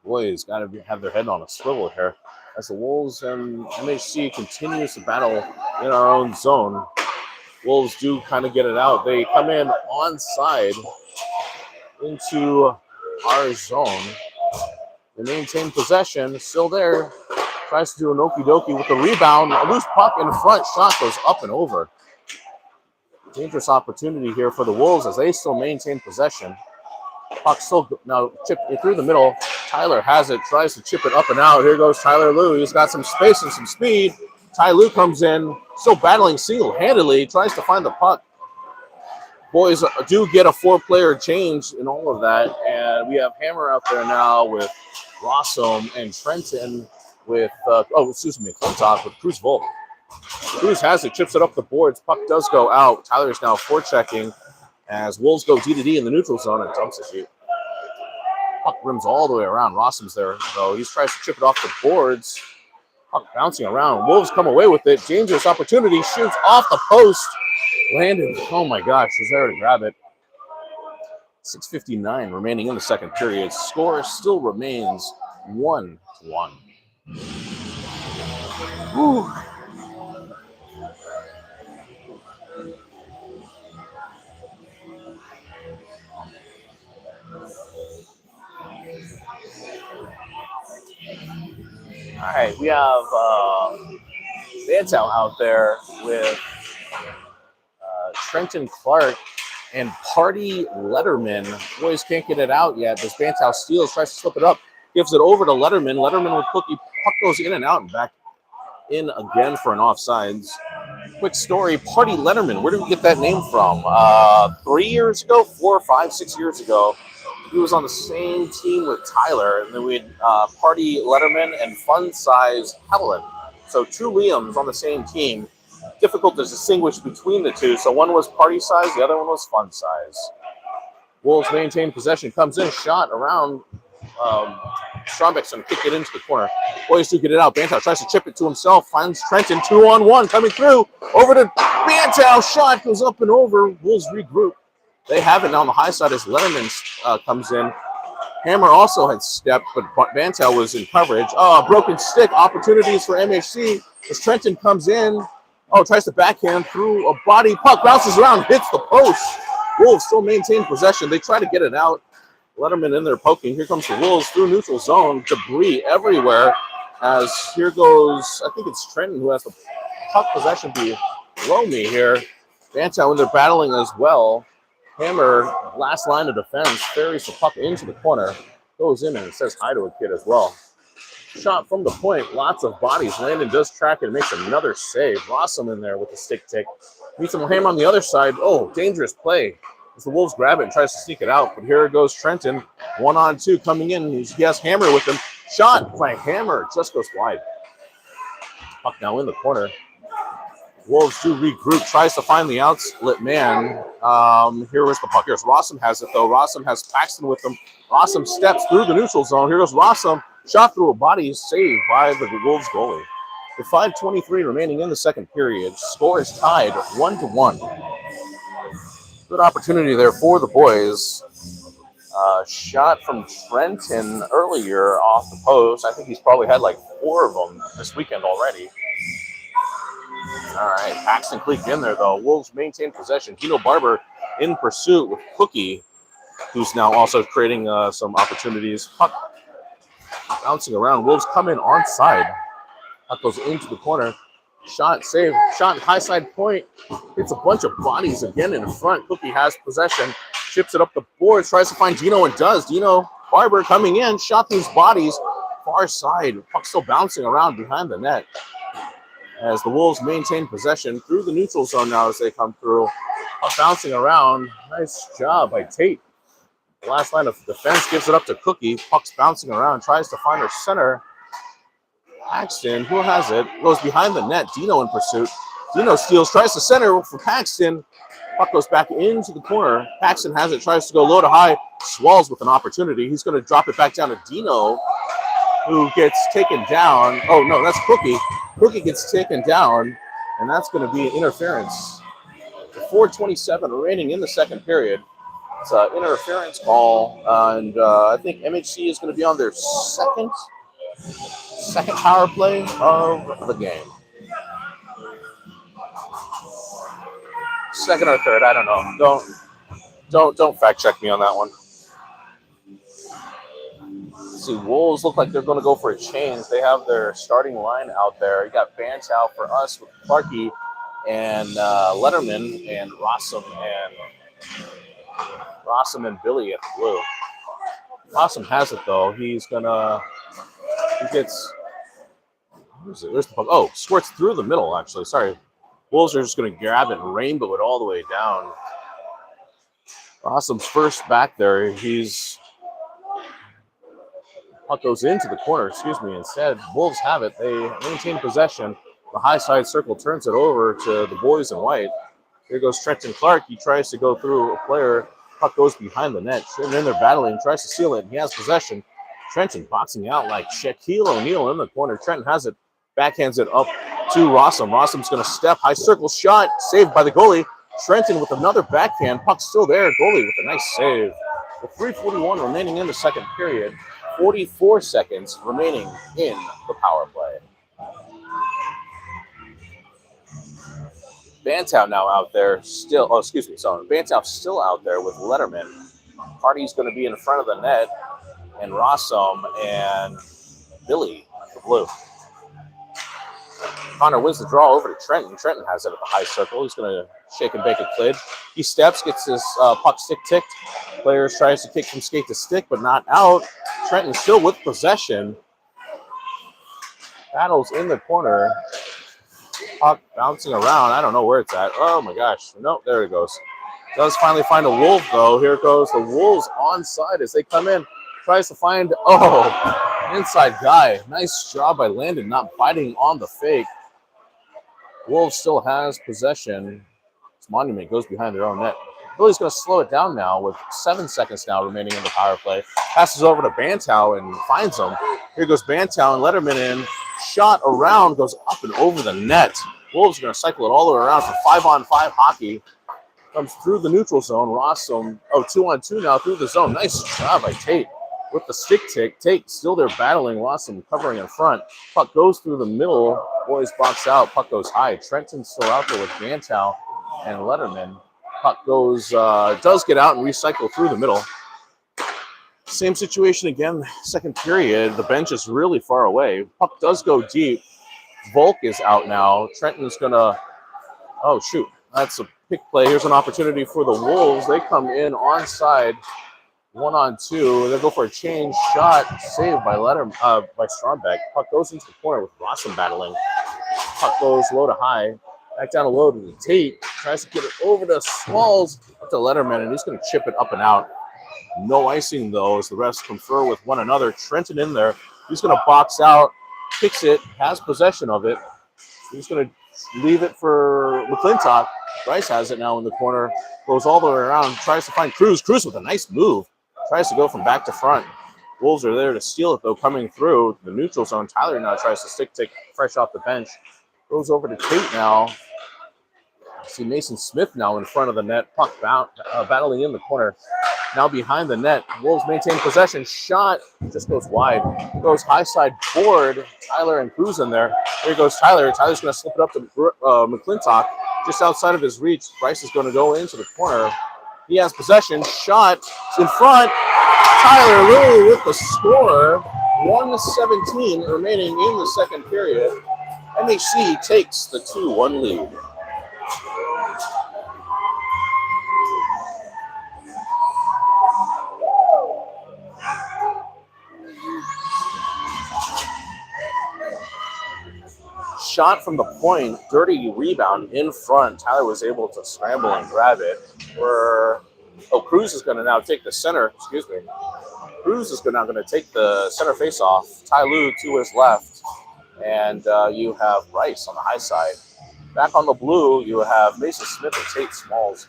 Speaker 1: Boys got to have their head on a swivel here. As the Wolves and MHC continues to battle in our own zone. Wolves do kind of get it out. They come in onside into our zone. They maintain possession, still there. Tries to do an okie dokie with the rebound. A loose puck in front. Shot goes up and over. Dangerous opportunity here for the Wolves as they still maintain possession. Puck still now chipped through the middle. Tyler has it, tries to chip it up and out. Here goes Tyler Lou. He's got some space and some speed. Ty Lue comes in, still battling single-handedly, tries to find the puck. Boys do get a 4-player change in all of that, and we have Hammer out there now with Rossum and Trenton with, Clintock with Cruz Volk. Cruz has it, chips it up the boards. Puck does go out. Tyler is now forechecking as Wolves go D-to-D in the neutral zone and dumps the shoot. Puck rims all the way around. Rossum's there, though. He tries to chip it off the boards. Puck bouncing around. Wolves come away with it. Dangerous opportunity. Shoots off the post. Landed. Oh my gosh. Was there to grab it. 6:59 remaining in the second period. Score still remains 1-1. Whew. All right, we have Bantow out there with Trenton Clark and Party Letterman. Boys can't get it out yet. This Bantow steals, tries to slip it up, gives it over to Letterman. Letterman with Cookie. Puck goes in and out and back in again for an offsides. Quick story, Party Letterman. Where did we get that name from? 3 years ago, 4, 5, 6 years ago. He was on the same team with Tyler, and then we had Party Letterman and Fun Size Helen. So 2 Liams on the same team. Difficult to distinguish between the two. So one was Party Size, the other one was Fun Size. Wolves maintain possession, comes in, shot around. Strombeck's going to kick it into the corner. Boys do get it out. Bantow tries to chip it to himself, finds Trenton 2-on-1 coming through. Over to Bantow, shot goes up and over. Wolves regroup. They have it now on the high side as Letterman comes in. Hammer also had stepped, but Bantow was in coverage. Broken stick, opportunities for MHC as Trenton comes in. Tries to backhand through a body. Puck bounces around, hits the post. Wolves still maintain possession. They try to get it out. Letterman in there poking. Here comes the Wolves through neutral zone. Debris everywhere as here goes, I think it's Trenton who has the puck possession below me here. Bantow in there battling as well. Hammer, last line of defense, ferries the puck into the corner, goes in and says hi to a kid as well. Shot from the point, lots of bodies. Landon does track it and makes another save. Rossum in there with the stick tick. Meets him Hammer on the other side. Dangerous play. As the Wolves grab it and tries to sneak it out. But here goes Trenton, 1-on-2 coming in. He has Hammer with him. Shot by Hammer, just goes wide. Puck now in the corner. Wolves do regroup, tries to find the outlet man. Here was the puck. Here's Rossum has it, though. Rossum has Paxton with him. Rossum steps through the neutral zone. Here goes Rossum. Shot through a body, saved by the Wolves goalie. With 5:23 remaining in the second period, score is tied 1-1. Good opportunity there for the boys. Shot from Trenton earlier off the post. I think he's probably had like 4 of them this weekend already. All right, Paxton Cleek in there, though. Wolves maintain possession. Dino Barber in pursuit with Cookie, who's now also creating some opportunities. Puck bouncing around. Wolves come in onside. Puck goes into the corner. Shot, save. Shot high side point. Hits a bunch of bodies again in front. Cookie has possession. Chips it up the boards. Tries to find Dino and does. Dino Barber coming in. Shot these bodies. Far side. Puck still bouncing around behind the net. As the Wolves maintain possession through the neutral zone now as they come through. Puck bouncing around. Nice job by Tate. The last line of defense gives it up to Cookie. Puck's bouncing around. Tries to find her center. Paxton, who has it? Goes behind the net. Dino in pursuit. Dino steals, tries to center for Paxton. Puck goes back into the corner. Paxton has it, tries to go low to high. Swallows with an opportunity. He's going to drop it back down to Dino, who gets taken down. Oh, no, that's Cookie. Cookie gets taken down, and that's going to be an interference. 4:27 remaining in the second period. It's an interference call, and I think MHC is going to be on their second power play of the game. Second or third, I don't know. Don't fact check me on that one. Let's see, Wolves look like they're going to go for a change. They have their starting line out there. You got Bantow for us with Clarkey and Letterman and Rossum and Billy at the blue. Rossum has it though. He gets. Where's the puck? Oh, squirts through the middle. Actually, sorry. Wolves are just going to grab it and rainbow it all the way down. Rossum's first back there. Puck goes into the corner. Instead, Wolves have it. They maintain possession. The high side circle turns it over to the boys in white. Here goes Trenton Clark. He tries to go through a player. Puck goes behind the net. And then they're battling. Tries to seal it. He has possession. Trenton boxing out like Shaquille O'Neal in the corner. Trenton has it. Backhands it up to Rossum. Rossum's going to step. High circle shot. Saved by the goalie. Trenton with another backhand. Puck still there. Goalie with a nice save. With 3:41 remaining in the second period. 44 seconds remaining in the power play. Bantow now out there still. Oh, excuse me. Sorry. Bantow still out there with Letterman. Hardy's going to be in front of the net. And Rossum and Billy at the blue. Connor wins the draw over to Trenton. Trenton has it at the high circle. He's going to shake and bake a Clid. He steps, gets his puck stick ticked. Player tries to kick from skate to stick, but not out. Trenton still with possession. Battles in the corner. Puck bouncing around. I don't know where it's at. Oh my gosh. Nope, there it goes. Does finally find a Wolf though. Here goes the Wolves onside as they come in. Tries to find, inside guy. Nice job by Landon not biting on the fake. Wolves still has possession. This Monument goes behind their own net. Billy's going to slow it down now with 7 seconds now remaining in the power play. Passes over to Bantow and finds him. Here goes Bantow and Letterman in. Shot around, goes up and over the net. Wolves are going to cycle it all the way around for 5-on-5 hockey. Comes through the neutral zone. Rossum, 2-on-2 now through the zone. Nice job by Tate. With the stick tick, Tate still there battling. Rossum covering in front. Puck goes through the middle. Boys box out. Puck goes high. Trenton's still out there with Bantow and Letterman. Puck goes, does get out and recycle through the middle. Same situation again, second period. The bench is really far away. Puck does go deep. Volk is out now. Trenton's going to, that's a pick play. Here's an opportunity for the Wolves. They come in onside. 1-on-2. They go for a change shot. Saved by by Strombeck. Puck goes into the corner with Rossum battling. Puck goes low to high. Back down to low to the Tate. Tries to get it over to Smalls. Up to Letterman, and he's going to chip it up and out. No icing, though, as the refs confer with one another. Trenton in there. He's going to box out. Kicks it. Has possession of it. He's going to leave it for McClintock. Bryce has it now in the corner. Goes all the way around. Tries to find Cruz. Cruz with a nice move. Tries to go from back to front. Wolves are there to steal it, though, coming through the neutral zone. Tyler now tries to stick fresh off the bench. Goes over to Tate now. See Mason Smith now in front of the net. Puck battling in the corner. Now behind the net. Wolves maintain possession. Shot just goes wide. Goes high side board. Tyler and Cruz in there. Here goes Tyler. Tyler's going to slip it up to McClintock. Just outside of his reach. Bryce is going to go into the corner. He has possession. Shot in front. Tyler Lilly with the score. 1:17 remaining in the second period. MHC takes the 2-1 lead. Shot from the point, dirty rebound in front. Tyler was able to scramble and grab it. Cruz is going to now take the center. Cruz is now going to take the center face-off. Ty Lue to his left. And you have Rice on the high side. Back on the blue, you have Mason Smith and Tate Smalls.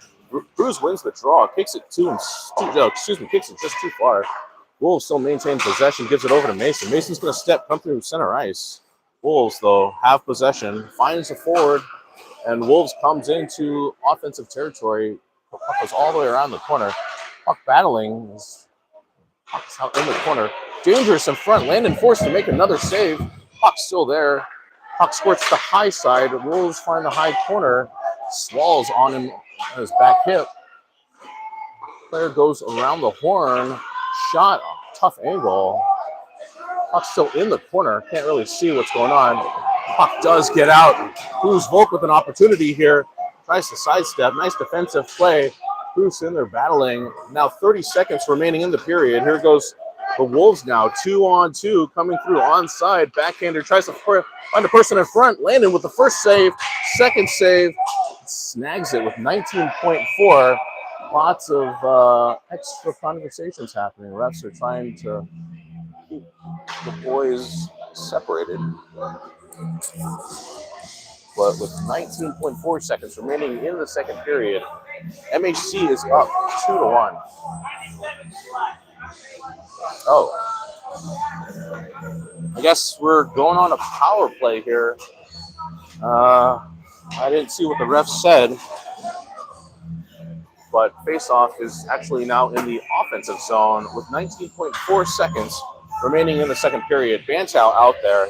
Speaker 1: Cruz wins the draw, kicks it kicks it just too far. Wolves still maintain possession, gives it over to Mason. Mason's going to come through center ice. Wolves, though, have possession, finds a forward, and Wolves comes into offensive territory. The puck goes all the way around the corner. Puck battling. Puck's out in the corner. Dangerous in front. Landon forced to make another save. Puck's still there. Puck squirts the high side. Wolves find the high corner. Swallows on him on his back hip. Player goes around the horn. Shot, tough angle. Puck's still in the corner. Can't really see what's going on. Puck does get out. Cruz Volk with an opportunity here. Tries to sidestep. Nice defensive play. Cruz in there battling. Now 30 seconds remaining in the period. Here goes the Wolves now. 2-on-2 coming through onside. Backhander tries to find a person in front. Landon with the first save. Second save. Snags it with 19.4. Lots of extra conversations happening. Refs are trying to keep the boys separated. But with 19.4 seconds remaining in the second period, MHC is up 2-1. Oh. I guess we're going on a power play here. I didn't see what the ref said. But face-off is actually now in the offensive zone with 19.4 seconds remaining in the second period. Bantow out there.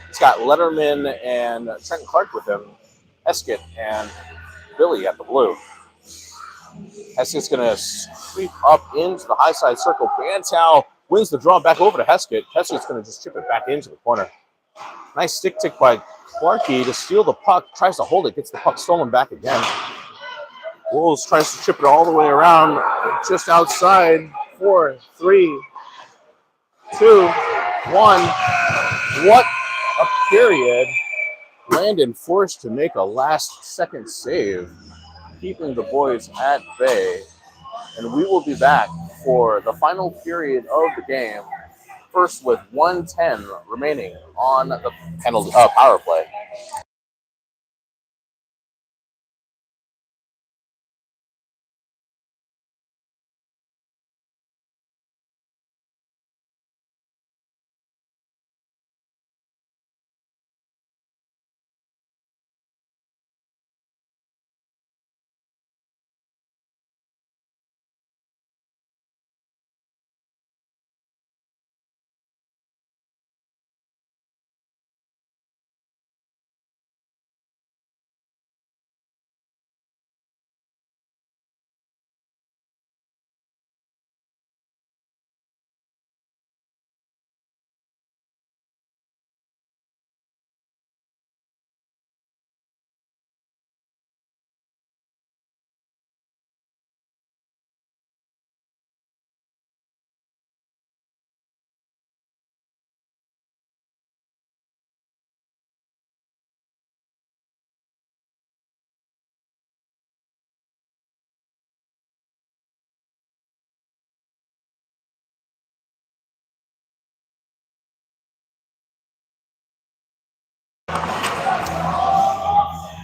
Speaker 1: He's got Letterman and Trenton Clark with him. Heskett and Billy at the blue. Heskett's going to sweep up into the high side circle. Bantow wins the draw back over to Heskett. Heskett's going to just chip it back into the corner. Nice stick tick by Clarkey to steal the puck. Tries to hold it. Gets the puck stolen back again. Wolves tries to chip it all the way around, just outside. 4, 3, 2, 1. What a period. Landon forced to make a last-second save, keeping the boys at bay. And we will be back for the final period of the game, first with 1:10 remaining on the power play.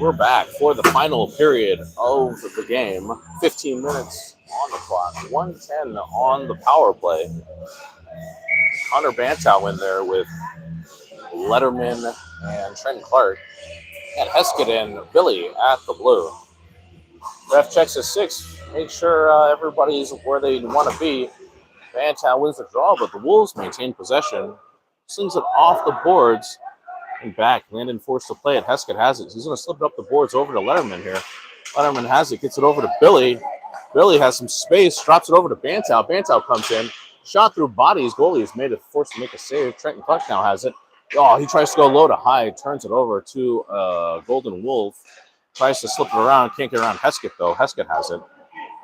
Speaker 1: We're back for the final period of the game. 15 minutes on the clock. 1:10 on the power play. Connor Bantow in there with Letterman and Trenton Clark. And Heskett and Billy at the blue. Ref checks a 6. Make sure everybody's where they want to be. Bantow wins the draw, but the Wolves maintain possession. Slings it off the boards. And back, Landon forced to play it. Heskett has it. He's going to slip it up the boards over to Letterman here. Letterman has it, gets it over to Billy. Billy has some space, drops it over to Bantow. Bantow comes in, shot through bodies. Goalie is forced to make a save. Trenton Clark now has it. Oh, he tries to go low to high, turns it over to Golden Wolf. Tries to slip it around, can't get around Heskett though. Heskett has it.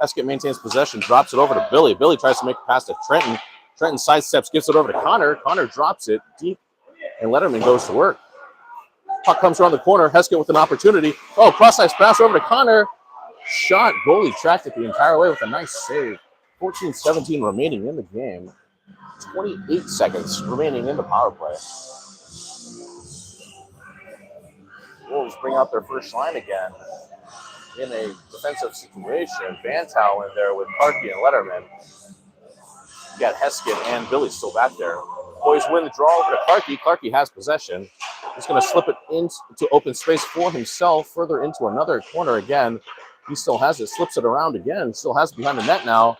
Speaker 1: Heskett maintains possession, drops it over to Billy. Billy tries to make a pass to Trenton. Trenton sidesteps, gives it over to Connor. Connor drops it deep, and Letterman goes to work. Puck comes around the corner. Heskett with an opportunity. Oh, cross-ice pass over to Connor. Shot. Goalie tracked it the entire way with a nice save. 14-17 remaining in the game. 28 seconds remaining in the power play. Wolves bring out their first line again in a defensive situation. Bantow in there with Parkey and Letterman. You got Heskett and Billy still back there. Boys win the draw over to Clarkey. Clarkey has possession. He's going to slip it into open space for himself, further into another corner again. He still has it, slips it around again, still has it behind the net now.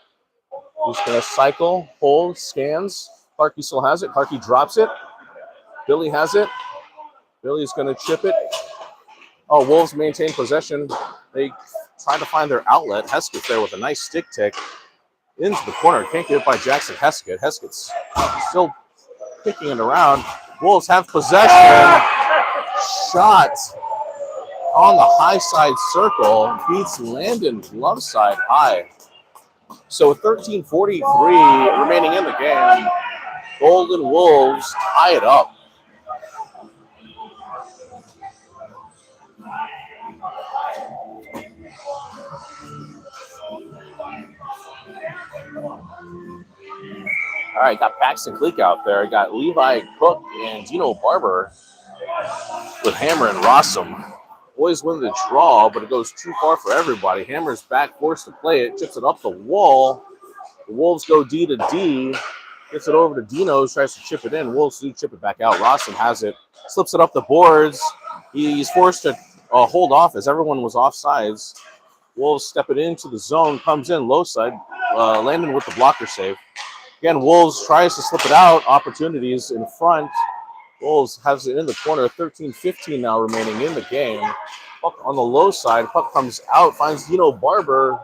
Speaker 1: He's going to cycle, hold, scans. Clarkey still has it. Clarkey drops it. Billy has it. Billy's going to chip it. Oh, Wolves maintain possession. They try to find their outlet. Heskett's there with a nice stick tick into the corner. Can't get it by Jackson Heskett. Heskett's still kicking it around. Wolves have possession. Shot on the high side circle. Beats Landon's love side high. So 13:43 remaining in the game. Golden Wolves tie it up. All right, got Paxton Cleek out there. Got Levi Cook and Dino Barber with Hammer and Rossum. Boys win the draw, but it goes too far for everybody. Hammer's back, forced to play it, chips it up the wall. The Wolves go D to D. Gets it over to Dino, tries to chip it in. Wolves do chip it back out. Rossum has it, slips it up the boards. He's forced to hold off as everyone was offsides. Wolves step it into the zone, comes in low side. Landon with the blocker save. Again, Wolves tries to slip it out. Opportunities in front. Wolves has it in the corner. 13:15 now remaining in the game. Puck on the low side. Puck comes out, finds Dino Barber.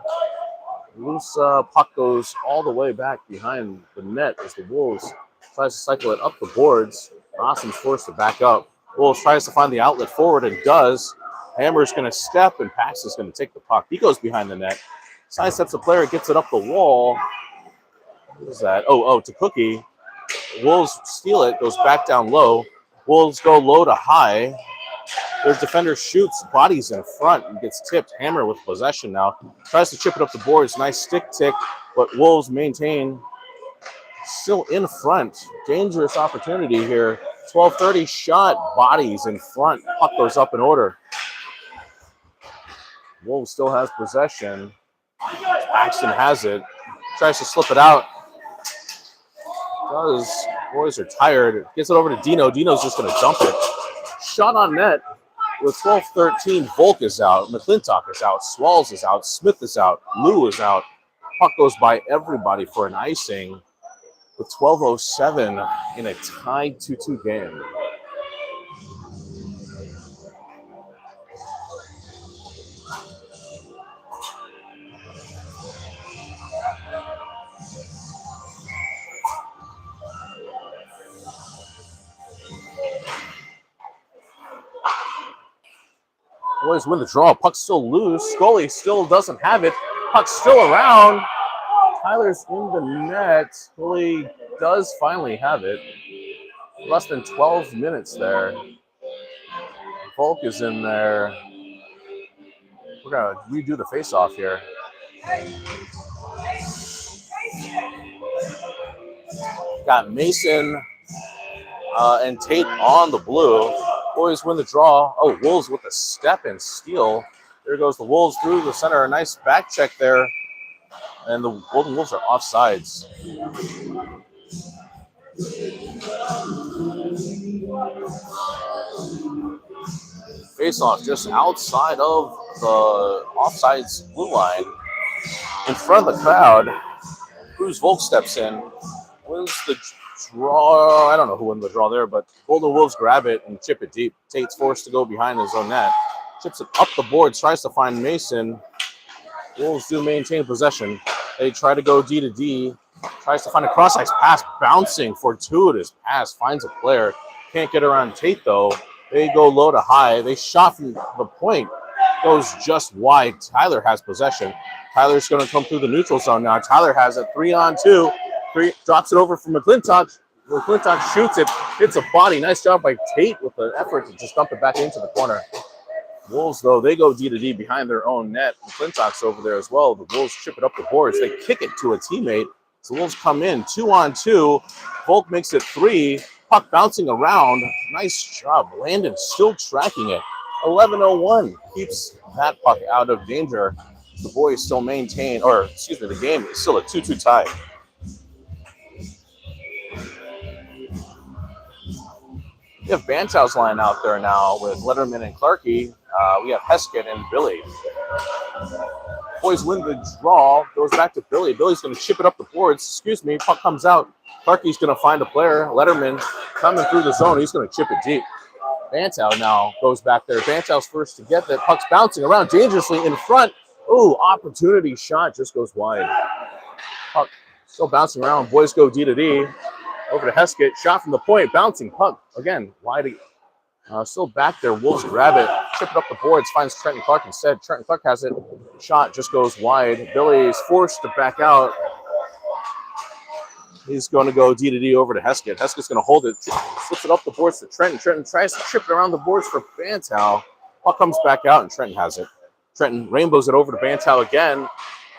Speaker 1: Loose puck goes all the way back behind the net as the Wolves tries to cycle it up the boards. Rossum's forced to back up. Wolves tries to find the outlet forward and does. Hammer's going to step and Paxton's going to take the puck. He goes behind the net. Sidesteps the player, gets it up the wall. What is that? To Cookie. Wolves steal it, goes back down low. Wolves go low to high. Their defender shoots, bodies in front, and gets tipped. Hammer with possession now. Tries to chip it up the boards. Nice stick tick, but Wolves maintain still in front. Dangerous opportunity here. 12:30 shot, bodies in front. Puck goes up in order. Wolves still has possession. Paxton has it. Tries to slip it out. Boys are tired. Gets it over to Dino. Dino's just going to dump it. Shot on net with 12:13. Volk is out. McClintock is out. Swalls is out. Smith is out. Lou is out. Puck goes by everybody for an icing with 12:07 in a tied 2-2 game. Boys win the draw. Puck's still loose. Scully still doesn't have it. Puck's still around. Tyler's in the net. Scully does finally have it. Less than 12 minutes there. Volk is in there. We're going to redo the face-off here. Got Mason and Tate on the blue. Boys win the draw. Oh, Wolves with a step and steal. There goes the Wolves through the center. A nice back check there. And the Golden Wolves are offsides. Face-off just outside of the offsides blue line. In front of the crowd. Cruz Volk steps in. Wins the draw. I don't know who won the draw there, but Golden Wolves grab it and chip it deep. Tate's forced to go behind his own net. Chips it up the boards, tries to find Mason. Wolves do maintain possession. They try to go D to D. Tries to find a cross-ice pass, bouncing, fortuitous pass. Finds a player. Can't get around Tate, though. They go low to high. They shot from the point. Goes just wide. Tyler has possession. Tyler's going to come through the neutral zone now. Tyler has it 3-on-2. Drops it over from McClintock. McClintock shoots it. Hits a body. Nice job by Tate with the effort to just dump it back into the corner. Wolves, though, they go D to D behind their own net. McClintock's over there as well. The Wolves chip it up the boards. They kick it to a teammate. So Wolves come in 2-on-2. Volk makes it 3. Puck bouncing around. Nice job. Landon still tracking it. 11:01 keeps that puck out of danger. The boys still maintain, or excuse me, the game is still a 2-2 tie. We have Bantow's line out there now with Letterman and Clarkey. We have Heskett and Billy. Boys win the draw, goes back to Billy. Billy's going to chip it up the boards. Excuse me, puck comes out. Clarkey's going to find a player. Letterman coming through the zone. He's going to chip it deep. Bantow now goes back there. Bantow's first to get that. Puck's bouncing around dangerously in front. Ooh, opportunity shot just goes wide. Puck still bouncing around. Boys go D to D. Over to Heskett. Shot from the point. Bouncing puck. Again, wide. Still back there. Wolves grab it. Chip it up the boards. Finds Trenton Clark instead. Trenton Clark has it. Shot just goes wide. Billy's forced to back out. He's going to go D to D over to Heskett. Heskett's going to hold it. Slips it up the boards to Trenton. Trenton tries to chip it around the boards for Bantow. Puck comes back out and Trenton has it. Trenton rainbows it over to Bantow again.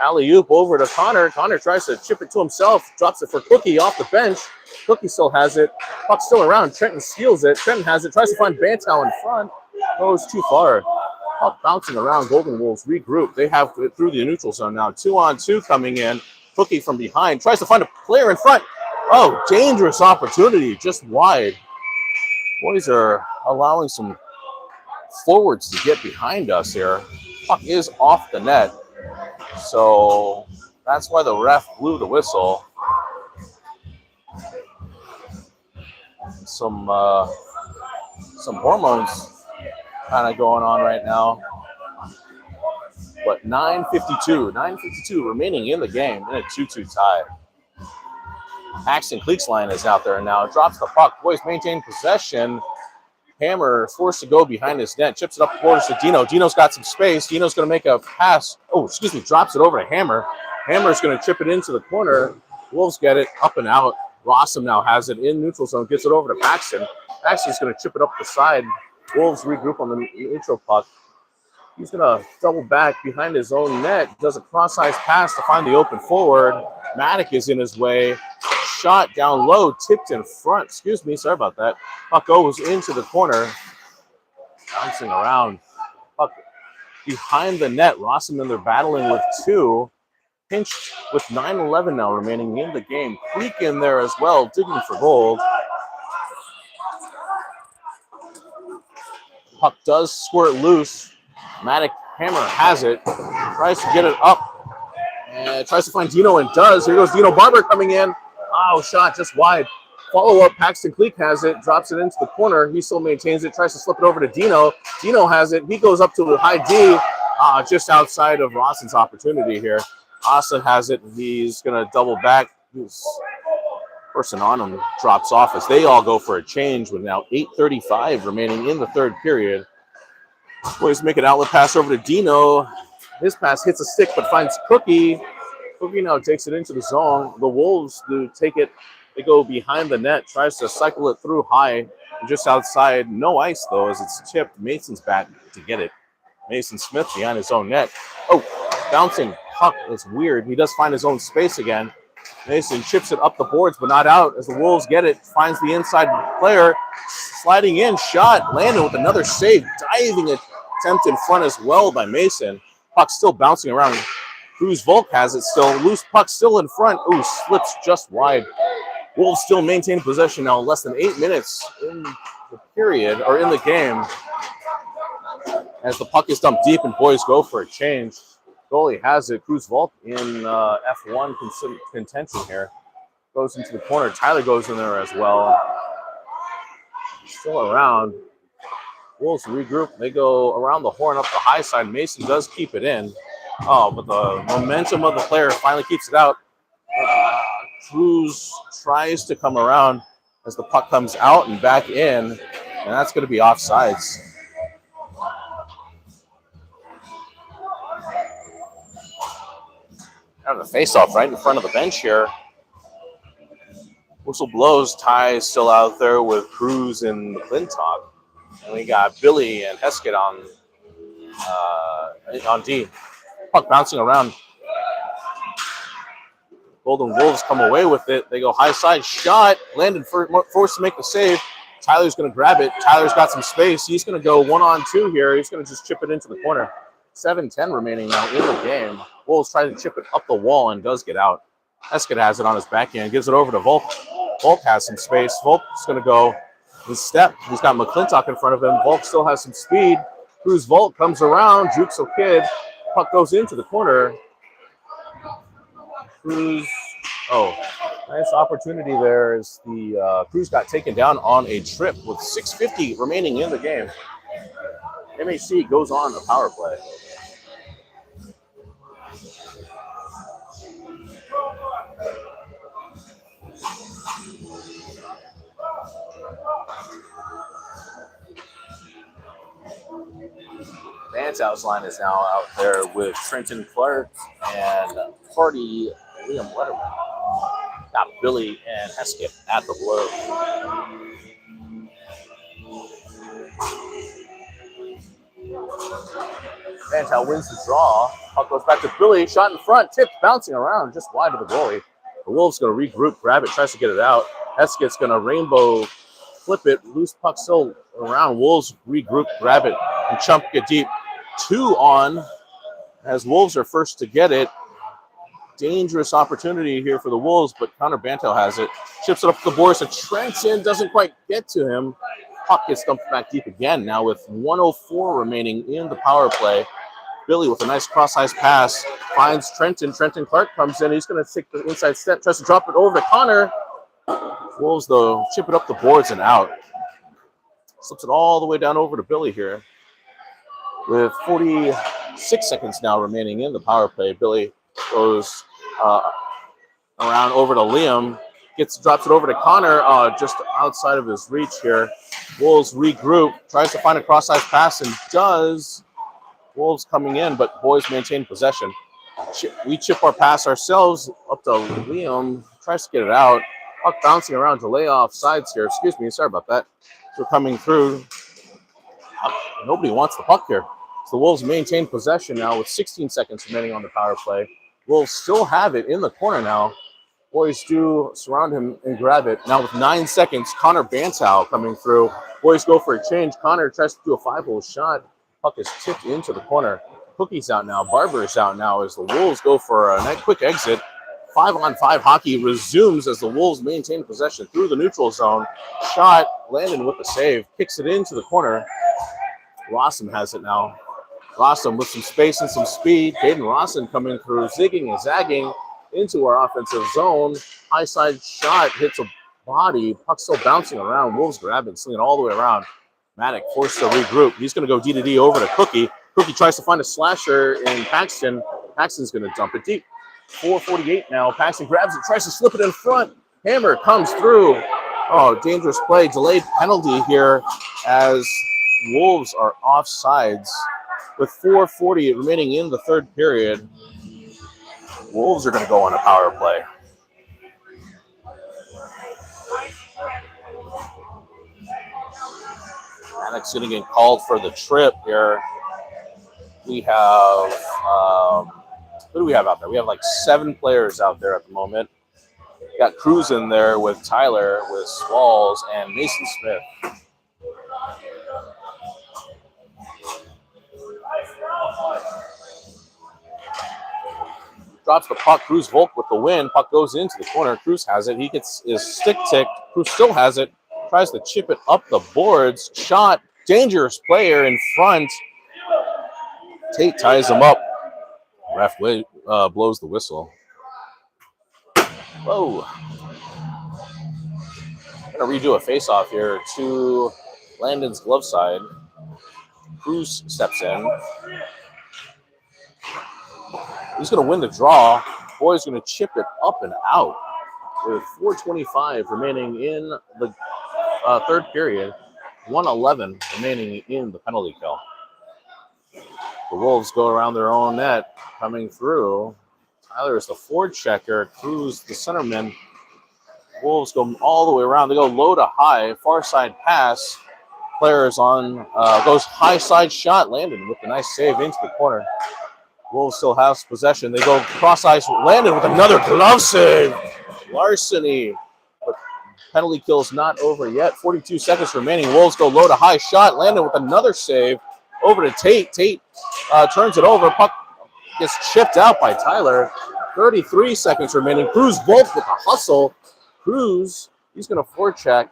Speaker 1: Alley-oop over to Connor. Connor tries to chip it to himself. Drops it for Cookie off the bench. Cookie still has it. Puck's still around. Trenton steals it. Trenton has it. Tries to find Bantow in front. Goes too far. Puck bouncing around. Golden Wolves regroup. They have it through the neutral zone now. 2-on-2 coming in. Cookie from behind. Tries to find a player in front. Oh, dangerous opportunity. Just wide. Boys are allowing some forwards to get behind us here. Puck is off the net. So that's why the ref blew the whistle. Some hormones kind of going on right now. But 9:52 remaining in the game in a 2-2 tie. Paxton Cleek's line is out there now. Drops the puck. Boys maintain possession. Hammer forced to go behind his net. Chips it up the borders to Dino. Dino's got some space. Dino's going to make a pass. Oh, excuse me. Drops it over to Hammer. Hammer's going to chip it into the corner. Wolves get it up and out. Rossum now has it in neutral zone. Gets it over to Paxton. Paxton's going to chip it up the side. Wolves regroup on the neutral puck. He's going to double back behind his own net. Does a cross-ice pass to find the open forward. Maddock is in his way. Shot down low, tipped in front. Excuse me, sorry about that. Puck goes into the corner. Bouncing around. Puck behind the net. Rossum, they're battling with two. Pinched with 9:11 now remaining in the game. Creek in there as well, digging for gold. Puck does squirt loose. Maddock Hammer has it. Tries to get it up. And tries to find Dino and does. Here goes Dino Barber coming in. Oh, shot just wide. Follow-up, Paxton Cleek has it. Drops it into the corner. He still maintains it. Tries to slip it over to Dino. Dino has it. He goes up to the high D. Just outside of Rawson's opportunity here. Austin has it. He's going to double back. His person on him drops off as they all go for a change with now 8:35 remaining in the third period. Boys make an outlet pass over to Dino. His pass hits a stick but finds Cookie. Cookie now takes it into the zone. The Wolves do take it. They go behind the net. Tries to cycle it through high. Just outside. No ice, though, as it's chipped. Mason's back to get it. Mason Smith behind his own net. Oh, bouncing puck. It's weird. He does find his own space again. Mason chips it up the boards, but not out as the Wolves get it. Finds the inside player. Sliding in. Shot. Landon with another save. Diving attempt in front as well by Mason. Puck still bouncing around. Cruz Volk has it still. Loose puck still in front. Ooh, slips just wide. Wolves still maintain possession now. Less than 8 minutes in the period, or in the game. As the puck is dumped deep and boys go for a change. Goalie has it. Cruz Volk in F1 contention here. Goes into the corner. Tyler goes in there as well. Still around. Wolves regroup. They go around the horn up the high side. Mason does keep it in. Oh, but the momentum of the player finally keeps it out. Cruz tries to come around as the puck comes out and back in, and that's going to be offsides. Out of the face-off right in front of the bench here. Whistle blows. Ty is still out there with Cruz and McClintock. And we got Billy and Heskett on D. Puck bouncing around. Golden Wolves come away with it. They go high side shot. Landon forced to make the save. Tyler's going to grab it. Tyler's got some space. He's going to go 1-on-2 here. He's going to just chip it into the corner. 7:10 remaining now in the game. Wolves try to chip it up the wall and does get out. Heskett has it on his backhand, gives it over to Volk. Volk has some space. Volk's going to go his step. He's got McClintock in front of him. Volk still has some speed. Cruz Volk comes around, jukes a kid. Puck goes into the corner. Cruz, nice opportunity there as the Cruz got taken down on a trip with 6:50 remaining in the game. MHC goes on a power play. Bantau's line is now out there with Trenton Clark and Party Liam Letterman. Got Billy and Heskett at the blow. Bantau wins the draw. Puck goes back to Billy. Shot in front. Tipped, bouncing around just wide of the goalie. The Wolves going to regroup, grab it, tries to get it out. Heskett's going to rainbow flip it. Loose puck still around. Wolves regroup, grab it, and chump it deep. 2 on as Wolves are first to get it. Dangerous opportunity here for the Wolves, but Connor Bantau has it. Chips it up the boards, and Trenton doesn't quite get to him. Puck gets dumped back deep again now with 1:04 remaining in the power play. Billy with a nice cross-ice pass finds Trenton. Trenton Clark comes in. He's going to take the inside step, tries to drop it over to Connor. Wolves, though, chip it up the boards and out. Slips it all the way down over to Billy here. With 46 seconds now remaining in the power play, Billy goes around over to Liam, drops it over to Connor, just outside of his reach here. Wolves regroup, tries to find a cross-ice pass and does. Wolves coming in, but boys maintain possession. We chip our pass ourselves up to Liam, tries to get it out. Puck bouncing around to lay off sides here. Excuse me, sorry about that. So we're coming through. Nobody wants the puck here. So the Wolves maintain possession now with 16 seconds remaining on the power play. Wolves still have it in the corner now. Boys do surround him and grab it. Now with 9 seconds, Connor Bantau coming through. Boys go for a change. Connor tries to do a 5-hole shot. Puck is tipped into the corner. Cookie's out now. Barber is out now as the Wolves go for a quick exit. 5-on-5 hockey resumes as the Wolves maintain possession through the neutral zone. Shot, Landon with the save. Kicks it into the corner. Rossum has it now. Rossum with some space and some speed. Caden Rossum coming through, zigging and zagging into our offensive zone. High side shot hits a body. Puck still bouncing around. Wolves grab it, sling it all the way around. Maddock forced to regroup. He's going to go D-to-D over to Cookie. Cookie tries to find a slasher in Paxton. Paxton's going to dump it deep. 4:48 now. Paxton grabs it, tries to slip it in front. Hammer comes through. Oh, dangerous play. Delayed penalty here as Wolves are offsides. With 4:40 remaining in the third period, Wolves are going to go on a power play. Maddox's going to get called for the trip here. We have, who do we have out there? We have like 7 players out there at the moment. Got Cruz in there with Tyler, with Swalls, and Mason Smith. Drops the puck. Cruz Volk with the win. Puck goes into the corner. Cruz has it. He gets his stick ticked. Cruz still has it. Tries to chip it up the boards. Shot. Dangerous player in front. Tate ties him up. Ref blows the whistle. Whoa. I'm going to redo a face-off here to Landon's glove side. Cruz steps in. He's going to win the draw. Boy's going to chip it up and out with 4:25 remaining in the third period. 1:11 remaining in the penalty kill. The Wolves go around their own net, coming through. Tyler is the forward checker. Cruz, the centerman. Wolves go all the way around. They go low to high, far side pass. Players on, goes high side shot. Landon with a nice save into the corner. Wolves still has possession. They go cross ice. Landon with another glove save. Larceny. But Penalty kill's not over yet. 42 seconds remaining. Wolves go low to high. Shot. Landon with another save. Over to Tate. Tate turns it over. Puck gets chipped out by Tyler. 33 seconds remaining. Cruz Volk with a hustle. Cruz, he's going to forecheck.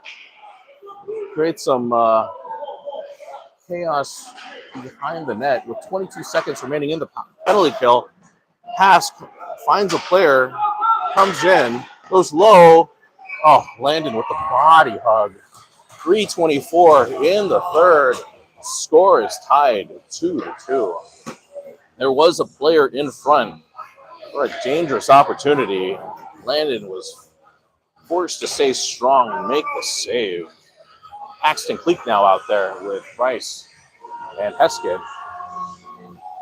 Speaker 1: Create some chaos behind the net with 22 seconds remaining in the penalty kill. Pass finds a player, comes in, goes low. Oh, Landon with the body hug. 3:24 in the third. Score is tied 2-2. There was a player in front for a dangerous opportunity. Landon was forced to stay strong and make the save. Paxton Cleek now out there with Price and Heskett.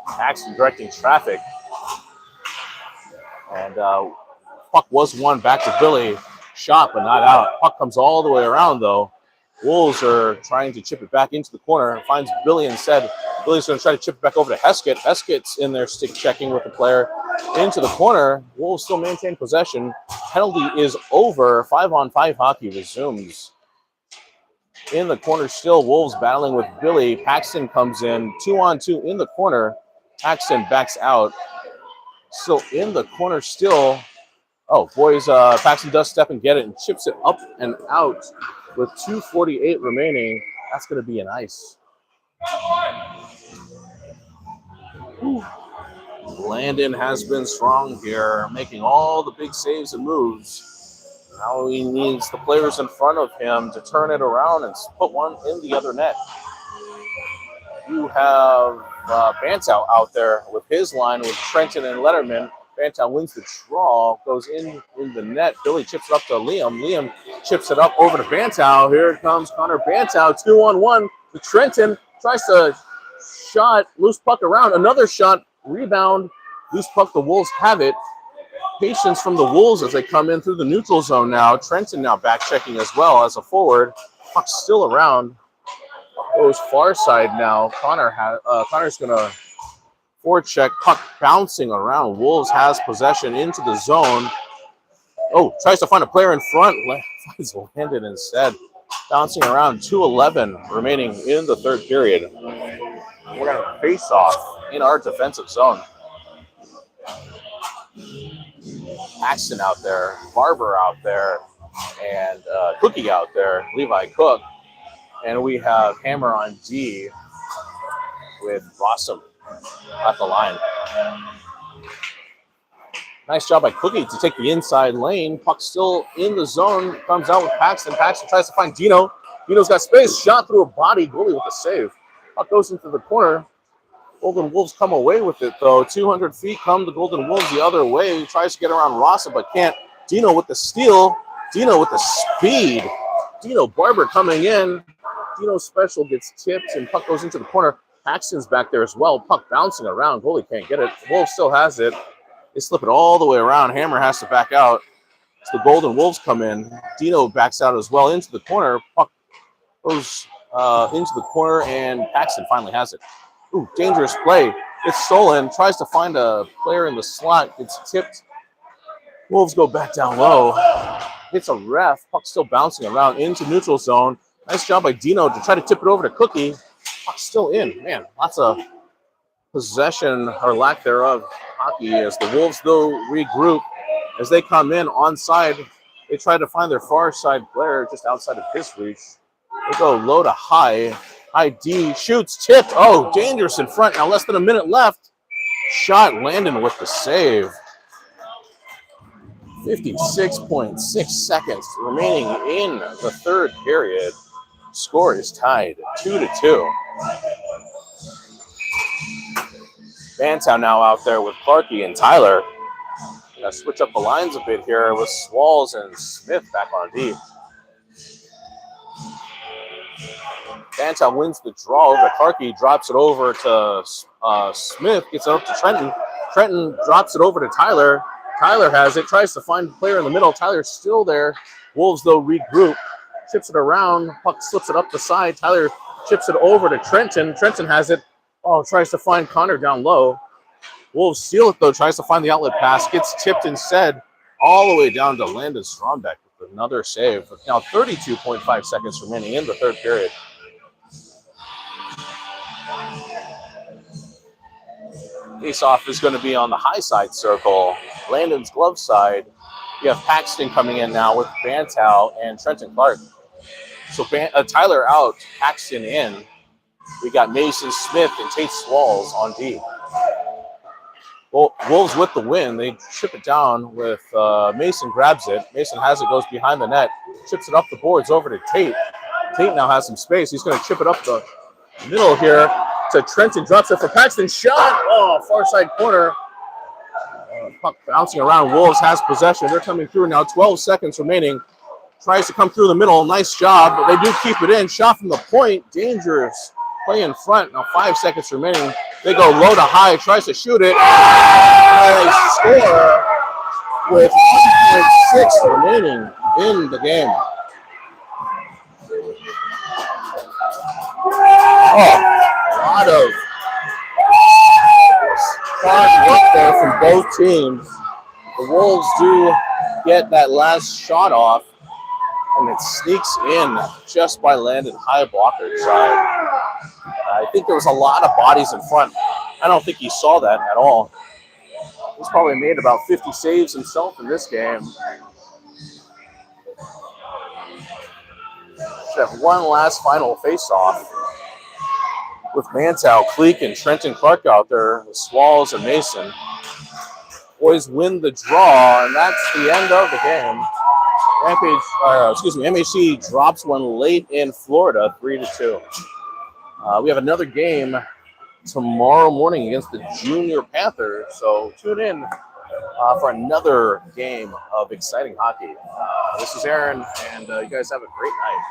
Speaker 1: Paxton directing traffic. And puck was won back to Billy. Shot, but not out. Puck comes all the way around, though. Wolves are trying to chip it back into the corner. Finds Billy instead. Billy's going to try to chip it back over to Heskett. Heskett's in there stick checking with the player into the corner. Wolves still maintain possession. Penalty is over. 5-on-5 hockey resumes. In the corner still, Wolves battling with Billy. Paxton comes in. 2-on-2 in the corner. Paxton backs out. Still in the corner still. Oh, boys, Paxton does step and get it and chips it up and out with 2:48 remaining. That's going to be an ice. Landon has been strong here, making all the big saves and moves. Now he needs the players in front of him to turn it around and put one in the other net. You have Bantow out there with his line with Trenton and Letterman. Bantow wins the draw, goes in the net. Billy chips it up to Liam. Liam chips it up over to Bantow. Here comes Connor Bantow, 2-on-1 to Trenton. Tries to shot, loose puck around. Another shot, rebound, loose puck. The Wolves have it. Patience from the Wolves as they come in through the neutral zone now. Trenton now back checking as well as a forward. Puck's still around. Goes far side now. Connor's going to forward check. Puck bouncing around. Wolves has possession into the zone. Oh, tries to find a player in front. Finds Landon instead. Bouncing around. 2:11 remaining in the third period. We're going to face off in our defensive zone. Paxton out there. Barber out there. And Cookie out there. Levi Cook. And we have Hammer on D with Rossum at the line. Nice job by Cookie to take the inside lane. Puck still in the zone. Comes out with Paxton. Paxton tries to find Dino. Dino's got space. Shot through a body. Goalie with a save. Puck goes into the corner. Golden Wolves come away with it, though. 200 feet come the Golden Wolves the other way. He tries to get around Rossum, but can't. Dino with the steal. Dino with the speed. Dino Barber coming in. Dino's special gets tipped, and puck goes into the corner. Paxton's back there as well. Puck bouncing around. Goalie can't get it. Wolves still has it. They slip it all the way around. Hammer has to back out. So the Golden Wolves come in. Dino backs out as well into the corner. Puck goes into the corner, and Paxton finally has it. Ooh, dangerous play. It's stolen. Tries to find a player in the slot. It's tipped. Wolves go back down low. It's a ref. Puck still bouncing around into neutral zone. Nice job by Dino to try to tip it over to Cookie. Puck's still in. Man, lots of possession or lack thereof hockey as the Wolves, though, regroup. As they come in onside, they try to find their far side player just outside of his reach. They go low to high. High D shoots, tipped. Oh, dangerous in front. Now less than a minute left. Shot Landon with the save. 56.6 seconds remaining in the third period. Score is tied 2-2. Bantow now out there with Clarkey and Tyler. Gonna switch up the lines a bit here with Swalls and Smith back on D. Bantow wins the draw over to Clarkey, drops it over to Smith, gets it up to Trenton. Trenton drops it over to Tyler. Tyler has it, tries to find the player in the middle. Tyler's still there. Wolves, though, regroup. Chips it around. Puck slips it up the side. Tyler chips it over to Trenton. Trenton has it. Oh, tries to find Connor down low. Wolves steal it, though. Tries to find the outlet pass. Gets tipped instead all the way down to Landon Strombeck with Another save. Now 32.5 seconds remaining in the third period. Face-off is going to be on the high side circle. Landon's glove side. You have Paxton coming in now with Bantow and Trenton Clark. So Tyler out, Paxton in. We got Mason Smith and Tate Swalls on D. Well, Wolves with the win. They chip it down with Mason grabs it. Mason has it, goes behind the net, chips it up the boards over to Tate. Tate now has some space. He's going to chip it up the middle here to Trenton. Drops it for Paxton. Shot! Oh, far side corner. Puck bouncing around. Wolves has possession. They're coming through now. 12 seconds remaining. Tries to come through the middle. Nice job, but they do keep it in. Shot from the point. Dangerous. Play in front. Now 5 seconds remaining. They go low to high. Tries to shoot it. They score with 1.6 remaining in the game. Oh, a lot of hard work there from both teams. The Wolves do get that last shot off, and it sneaks in just by Landon high blocker side. I think there was a lot of bodies in front. I don't think he saw that at all. He's probably made about 50 saves himself in this game. Should have one last final face-off with Bantow, Cleek, and Trenton Clark out there, with Swalls and Mason. Boys win the draw, and that's the end of the game. MHC drops one late in Florida, 3-2. We have another game tomorrow morning against the Junior Panthers, so tune in for another game of exciting hockey. This is Aaron, and you guys have a great night.